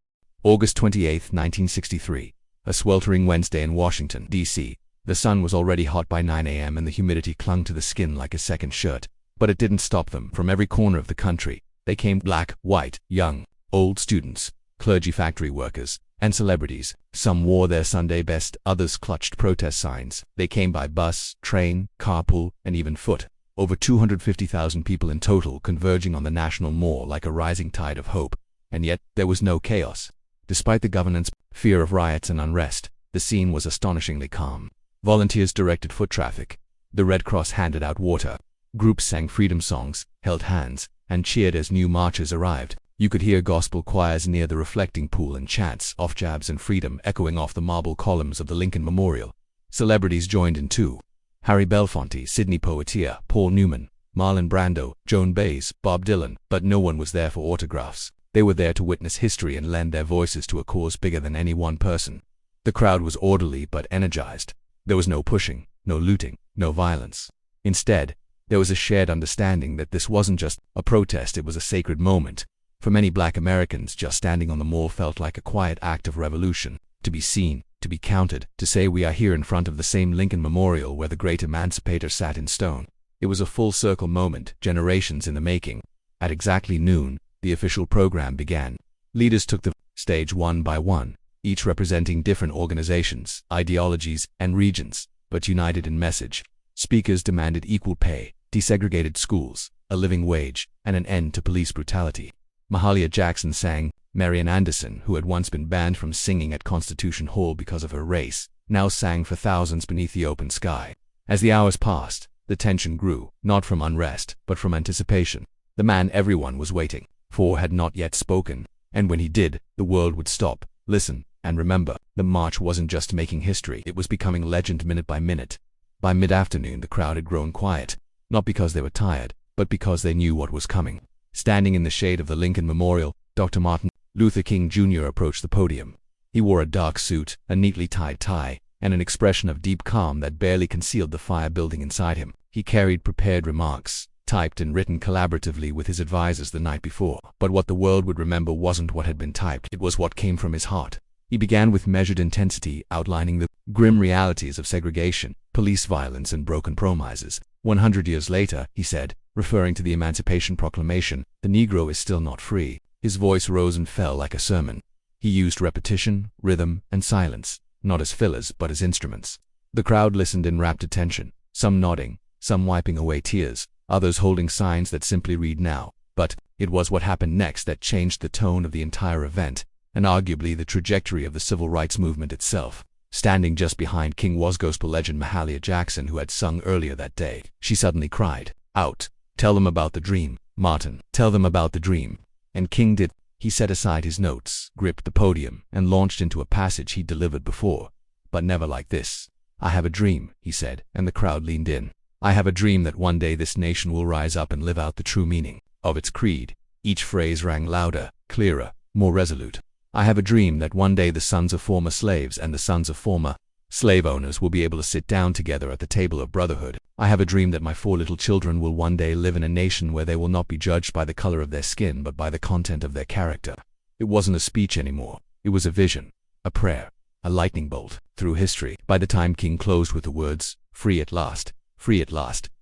August 28, 1963, a sweltering Wednesday in Washington, D.C. The sun was already hot by 9 a.m. and the humidity clung to the skin like a second shirt. But it didn't stop them. From every corner of the country, they came: black, white, young, old, students, clergy, factory workers, and celebrities. Some wore their Sunday best, others clutched protest signs. They came by bus, train, carpool, and even foot. Over 250,000 people in total, converging on the National Mall like a rising tide of hope. And yet, there was no chaos. Despite the government's fear of riots and unrest, the scene was astonishingly calm. Volunteers directed foot traffic. The Red Cross handed out water. Groups sang freedom songs, held hands, and cheered as new marchers arrived. You could hear gospel choirs near the reflecting pool and chants of jabs and freedom echoing off the marble columns of the Lincoln Memorial. Celebrities joined in too. Harry Belafonte, Sidney Poitier, Paul Newman, Marlon Brando, Joan Baez, Bob Dylan, but no one was there for autographs. They were there to witness history and lend their voices to a cause bigger than any one person. The crowd was orderly but energized. There was no pushing, no looting, no violence. Instead, there was a shared understanding that this wasn't just a protest, it was a sacred moment. For many Black Americans, just standing on the mall felt like a quiet act of revolution. To be seen, to be counted, to say we are here in front of the same Lincoln Memorial where the great emancipator sat in stone. It was a full-circle moment, generations in the making. At exactly noon, the official program began. Leaders took the stage one by one, each representing different organizations, ideologies, and regions, but united in message. Speakers demanded equal pay, desegregated schools, a living wage, and an end to police brutality. Mahalia Jackson sang. Marian Anderson, who had once been banned from singing at Constitution Hall because of her race, now sang for thousands beneath the open sky. As the hours passed, the tension grew, not from unrest, but from anticipation. The man everyone was waiting for had not yet spoken, and when he did, the world would stop, listen, and remember. The march wasn't just making history, it was becoming legend minute by minute. By mid-afternoon, the crowd had grown quiet, not because they were tired, but because they knew what was coming. Standing in the shade of the Lincoln Memorial, Dr. Martin Luther King Jr. approached the podium. He wore a dark suit, a neatly tied tie, and an expression of deep calm that barely concealed the fire building inside him. He carried prepared remarks, typed and written collaboratively with his advisors the night before. But what the world would remember wasn't what had been typed, it was what came from his heart. He began with measured intensity, outlining the grim realities of segregation, police violence, and broken promises. 100 years later, he said, referring to the Emancipation Proclamation, the Negro is still not free. His voice rose and fell like a sermon. He used repetition, rhythm, and silence, not as fillers but as instruments. The crowd listened in rapt attention, some nodding, some wiping away tears, others holding signs that simply read now. But it was what happened next that changed the tone of the entire event, and arguably the trajectory of the civil rights movement itself. Standing just behind King was gospel legend Mahalia Jackson, who had sung earlier that day. She suddenly cried out, "Tell them about the dream, Martin. Tell them about the dream." And King did. He set aside his notes, gripped the podium, and launched into a passage he'd delivered before, but never like this. "I have a dream," he said, and the crowd leaned in. "I have a dream that one day this nation will rise up and live out the true meaning of its creed." Each phrase rang louder, clearer, more resolute. "I have a dream that one day the sons of former slaves and the sons of former slave owners will be able to sit down together at the table of brotherhood. I have a dream that my 4 little children will one day live in a nation where they will not be judged by the color of their skin but by the content of their character." It wasn't a speech anymore. It was a vision, a prayer, a lightning bolt through history. By the time King closed with the words, free at last,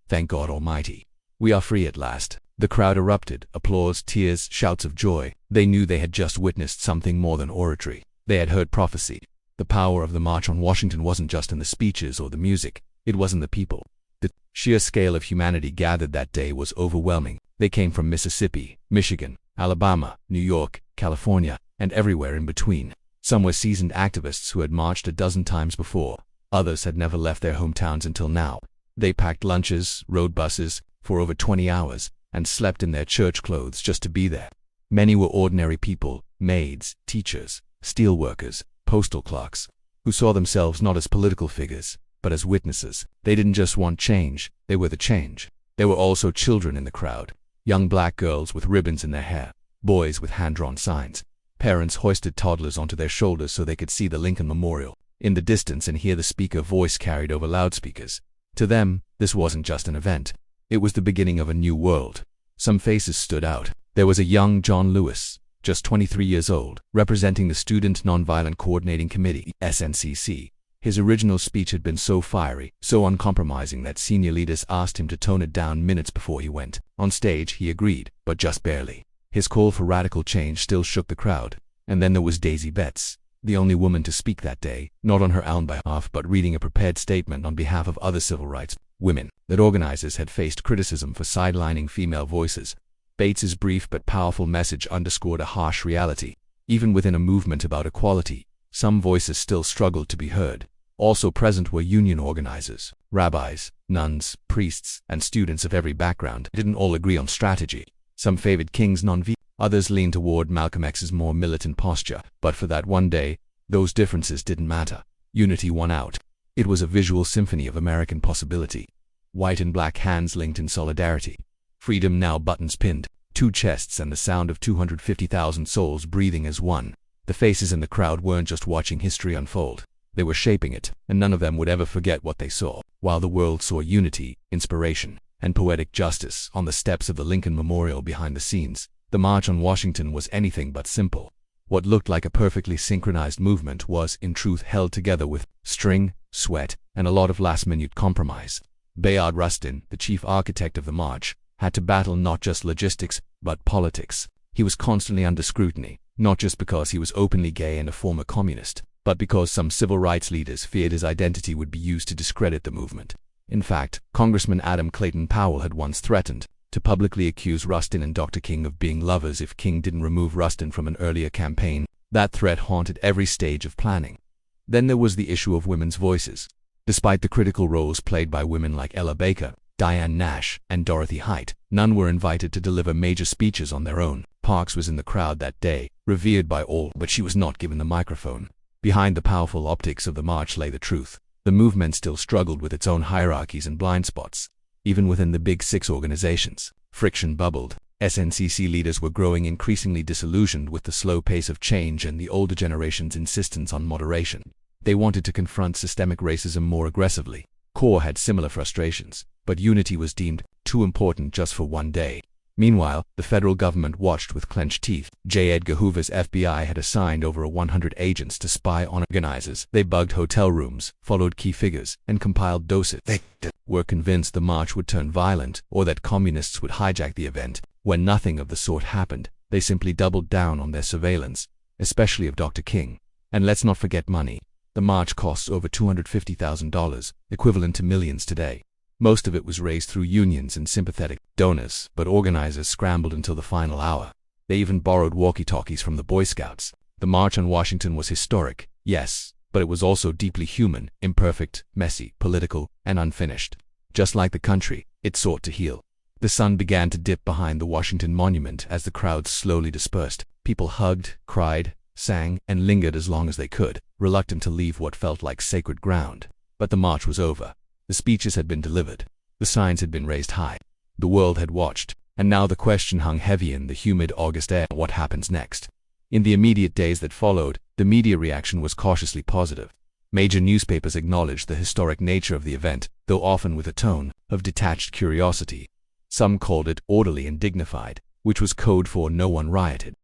thank God Almighty. We are free at last," the crowd erupted, applause, tears, shouts of joy. They knew they had just witnessed something more than oratory. They had heard prophecy. The power of the March on Washington wasn't just in the speeches or the music, it was in the people. The sheer scale of humanity gathered that day was overwhelming. They came from Mississippi, Michigan, Alabama, New York, California, and everywhere in between. Some were seasoned activists who had marched a dozen times before. Others had never left their hometowns until now. They packed lunches, rode buses, for over 20 hours, and slept in their church clothes just to be there. Many were ordinary people, maids, teachers, steel workers, postal clerks, who saw themselves not as political figures, but as witnesses. They didn't just want change, they were the change. There were also children in the crowd, young black girls with ribbons in their hair, boys with hand-drawn signs. Parents hoisted toddlers onto their shoulders so they could see the Lincoln Memorial in the distance and hear the speaker voice carried over loudspeakers. To them, this wasn't just an event. It was the beginning of a new world. Some faces stood out. There was a young John Lewis, just 23 years old, representing the Student Nonviolent Coordinating Committee, SNCC. His original speech had been so fiery, so uncompromising that senior leaders asked him to tone it down minutes before he went. On stage, he agreed, but just barely. His call for radical change still shook the crowd. And then there was Daisy Betts, the only woman to speak that day, not on her own behalf but reading a prepared statement on behalf of other civil rights women. That organizers had faced criticism for sidelining female voices. Bates's brief but powerful message underscored a harsh reality. Even within a movement about equality, some voices still struggled to be heard. Also present were union organizers, rabbis, nuns, priests, and students of every background. They didn't all agree on strategy. Some favored King's non-violence, others leaned toward Malcolm X's more militant posture. But for that one day, those differences didn't matter. Unity won out. It was a visual symphony of American possibility. White and black hands linked in solidarity. Freedom now buttons pinned, 2 chests and the sound of 250,000 souls breathing as one. The faces in the crowd weren't just watching history unfold. They were shaping it, and none of them would ever forget what they saw. While the world saw unity, inspiration, and poetic justice on the steps of the Lincoln Memorial behind the scenes, the March on Washington was anything but simple. What looked like a perfectly synchronized movement was, in truth, held together with string, sweat, and a lot of last-minute compromise. Bayard Rustin, the chief architect of the march, had to battle not just logistics, but politics. He was constantly under scrutiny, not just because he was openly gay and a former communist, but because some civil rights leaders feared his identity would be used to discredit the movement. In fact, Congressman Adam Clayton Powell had once threatened to publicly accuse Rustin and Dr. King of being lovers if King didn't remove Rustin from an earlier campaign. That threat haunted every stage of planning. Then there was the issue of women's voices. Despite the critical roles played by women like Ella Baker, Diane Nash, and Dorothy Height, none were invited to deliver major speeches on their own. Parks was in the crowd that day, revered by all, but she was not given the microphone. Behind the powerful optics of the march lay the truth. The movement still struggled with its own hierarchies and blind spots. Even within the Big Six organizations, friction bubbled. SNCC leaders were growing increasingly disillusioned with the slow pace of change and the older generation's insistence on moderation. They wanted to confront systemic racism more aggressively. CORE had similar frustrations, but unity was deemed too important just for one day. Meanwhile, the federal government watched with clenched teeth. J. Edgar Hoover's FBI had assigned over 100 agents to spy on organizers. They bugged hotel rooms, followed key figures, and compiled dossiers. They were convinced the march would turn violent or that communists would hijack the event. When nothing of the sort happened, they simply doubled down on their surveillance, especially of Dr. King. And let's not forget money. The march costs over $250,000, equivalent to millions today. Most of it was raised through unions and sympathetic donors, but organizers scrambled until the final hour. They even borrowed walkie-talkies from the Boy Scouts. The March on Washington was historic, yes, but it was also deeply human, imperfect, messy, political, and unfinished. Just like the country, it sought to heal. The sun began to dip behind the Washington Monument as the crowds slowly dispersed. People hugged, cried, sang, and lingered as long as they could, reluctant to leave what felt like sacred ground. But the march was over. The speeches had been delivered. The signs had been raised high. The world had watched, and now the question hung heavy in the humid August air: what happens next? In the immediate days that followed, the media reaction was cautiously positive. Major newspapers acknowledged the historic nature of the event, though often with a tone of detached curiosity. Some called it orderly and dignified, which was code for no one rioted.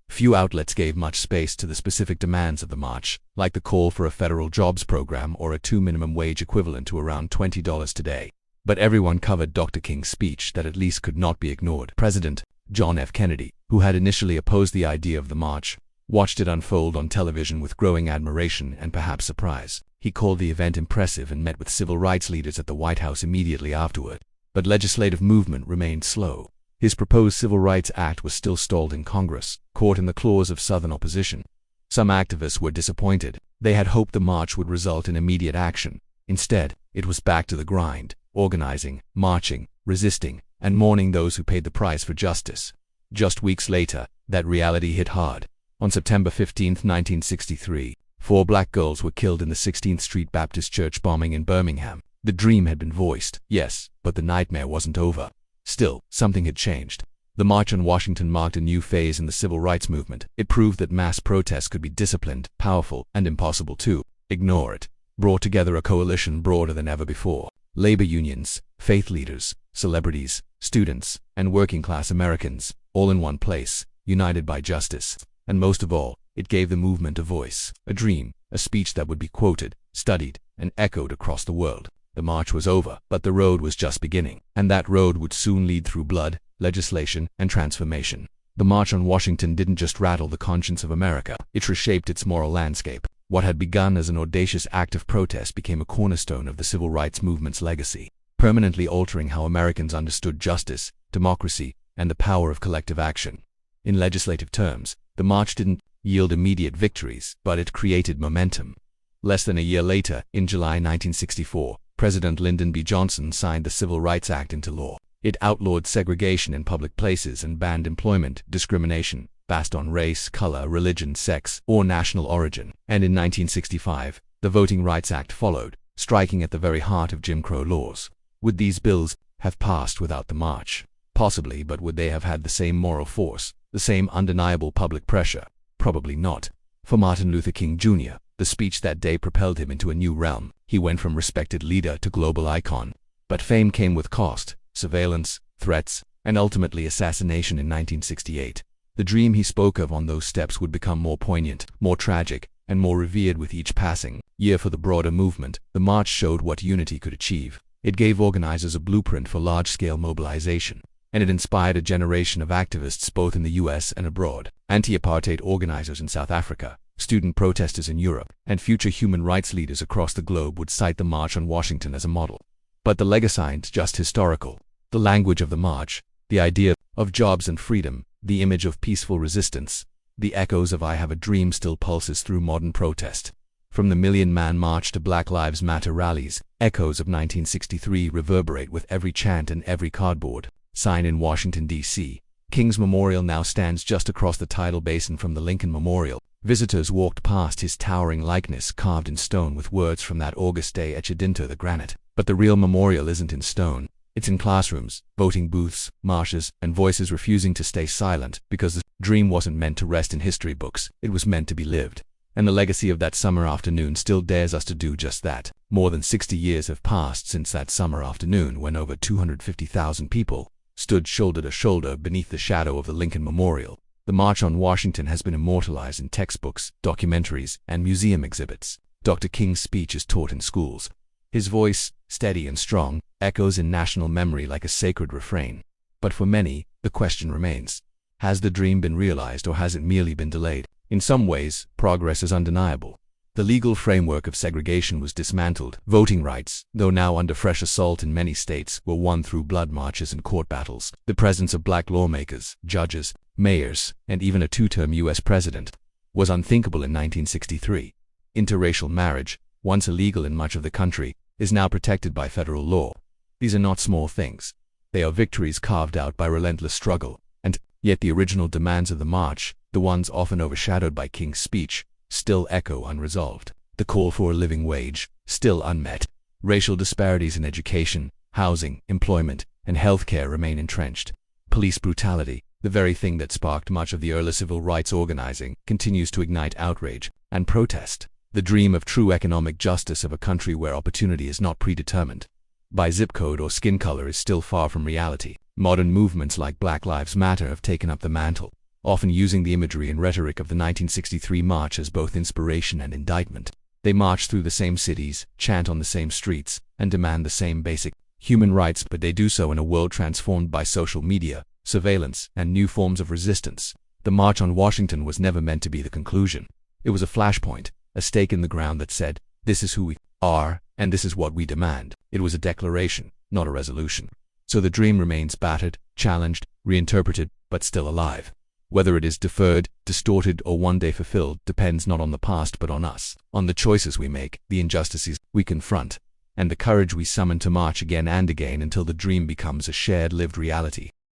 Few outlets gave much space to the specific demands of the march, like the call for a federal jobs program or a $2 minimum wage equivalent to around $20 today. But everyone covered Dr. King's speech that at least could not be ignored. President John F. Kennedy, who had initially opposed the idea of the march, watched it unfold on television with growing admiration and perhaps surprise. He called the event impressive and met with civil rights leaders at the White House immediately afterward. But legislative movement remained slow. His proposed Civil Rights Act was still stalled in Congress, caught in the claws of Southern opposition. Some activists were disappointed. They had hoped the march would result in immediate action. Instead, it was back to the grind, organizing, marching, resisting, and mourning those who paid the price for justice. Just weeks later, that reality hit hard. On September 15, 1963, 4 black girls were killed in the 16th Street Baptist Church bombing in Birmingham. The dream had been voiced, yes, but the nightmare wasn't over. Still, something had changed. The March on Washington marked a new phase in the civil rights movement. It proved that mass protests could be disciplined, powerful, and impossible to ignore. It brought together a coalition broader than ever before. Labor unions, faith leaders, celebrities, students, and working-class Americans, all in one place, united by justice. And most of all, it gave the movement a voice, a dream, a speech that would be quoted, studied, and echoed across the world. The march was over, but the road was just beginning, and that road would soon lead through blood, legislation, and transformation. The March on Washington didn't just rattle the conscience of America, it reshaped its moral landscape. What had begun as an audacious act of protest became a cornerstone of the civil rights movement's legacy, permanently altering how Americans understood justice, democracy, and the power of collective action. In legislative terms, the march didn't yield immediate victories, but it created momentum. Less than a year later, in July 1964, President Lyndon B. Johnson signed the Civil Rights Act into law. It outlawed segregation in public places and banned employment discrimination based on race, color, religion, sex, or national origin. And in 1965, the Voting Rights Act followed, striking at the very heart of Jim Crow laws. Would these bills have passed without the march? Possibly, but would they have had the same moral force, the same undeniable public pressure? Probably not. For Martin Luther King Jr., the speech that day propelled him into a new realm. He went from respected leader to global icon. But fame came with cost, surveillance, threats, and ultimately assassination in 1968. The dream he spoke of on those steps would become more poignant, more tragic, and more revered with each passing year. For the broader movement, the march showed what unity could achieve. It gave organizers a blueprint for large-scale mobilization, and it inspired a generation of activists both in the US and abroad. Anti-apartheid organizers in South Africa, student protesters in Europe, and future human rights leaders across the globe would cite the March on Washington as a model. But the legacy isn't just historical. The language of the march, The idea of jobs and freedom, the image of peaceful resistance, the echoes of I Have a Dream still pulses through modern protest. From the Million Man March to Black Lives Matter rallies, echoes of 1963 reverberate with every chant and every cardboard sign in Washington, D.C. King's Memorial now stands just across the tidal basin from the Lincoln Memorial. Visitors walked past his towering likeness carved in stone with words from that August day etched into the granite. But the real memorial isn't in stone. It's in classrooms, voting booths, marches, and voices refusing to stay silent because the dream wasn't meant to rest in history books, it was meant to be lived. And the legacy of that summer afternoon still dares us to do just that. More than 60 years have passed since that summer afternoon when over 250,000 people stood shoulder to shoulder beneath the shadow of the Lincoln Memorial. The March on Washington has been immortalized in textbooks, documentaries, and museum exhibits. Dr. King's speech is taught in schools. His voice, steady and strong, echoes in national memory like a sacred refrain. But for many, the question remains: has the dream been realized or has it merely been delayed? In some ways, progress is undeniable. The legal framework of segregation was dismantled. Voting rights, though now under fresh assault in many states, were won through blood marches and court battles. The presence of black lawmakers, judges, mayors, and even a two-term U.S. president was unthinkable in 1963. Interracial marriage, once illegal in much of the country, is now protected by federal law. These are not small things. They are victories carved out by relentless struggle. And yet the original demands of the march, the ones often overshadowed by King's speech, still echo unresolved. The call for a living wage, still unmet. Racial disparities in education, housing, employment, and healthcare remain entrenched. Police brutality, the very thing that sparked much of the early civil rights organizing, continues to ignite outrage and protest. The dream of true economic justice of a country where opportunity is not predetermined by zip code or skin color is still far from reality. Modern movements like Black Lives Matter have taken up the mantle, often using the imagery and rhetoric of the 1963 march as both inspiration and indictment. They march through the same cities, chant on the same streets, and demand the same basic human rights, but they do so in a world transformed by social media, surveillance, and new forms of resistance. The March on Washington was never meant to be the conclusion. It was a flashpoint, a stake in the ground that said, this is who we are, and this is what we demand. It was a declaration, not a resolution. So the dream remains battered, challenged, reinterpreted, but still alive. Whether it is deferred, distorted, or one day fulfilled depends not on the past but on us, on the choices we make, the injustices we confront, and the courage we summon to march again and again until the dream becomes a shared lived reality.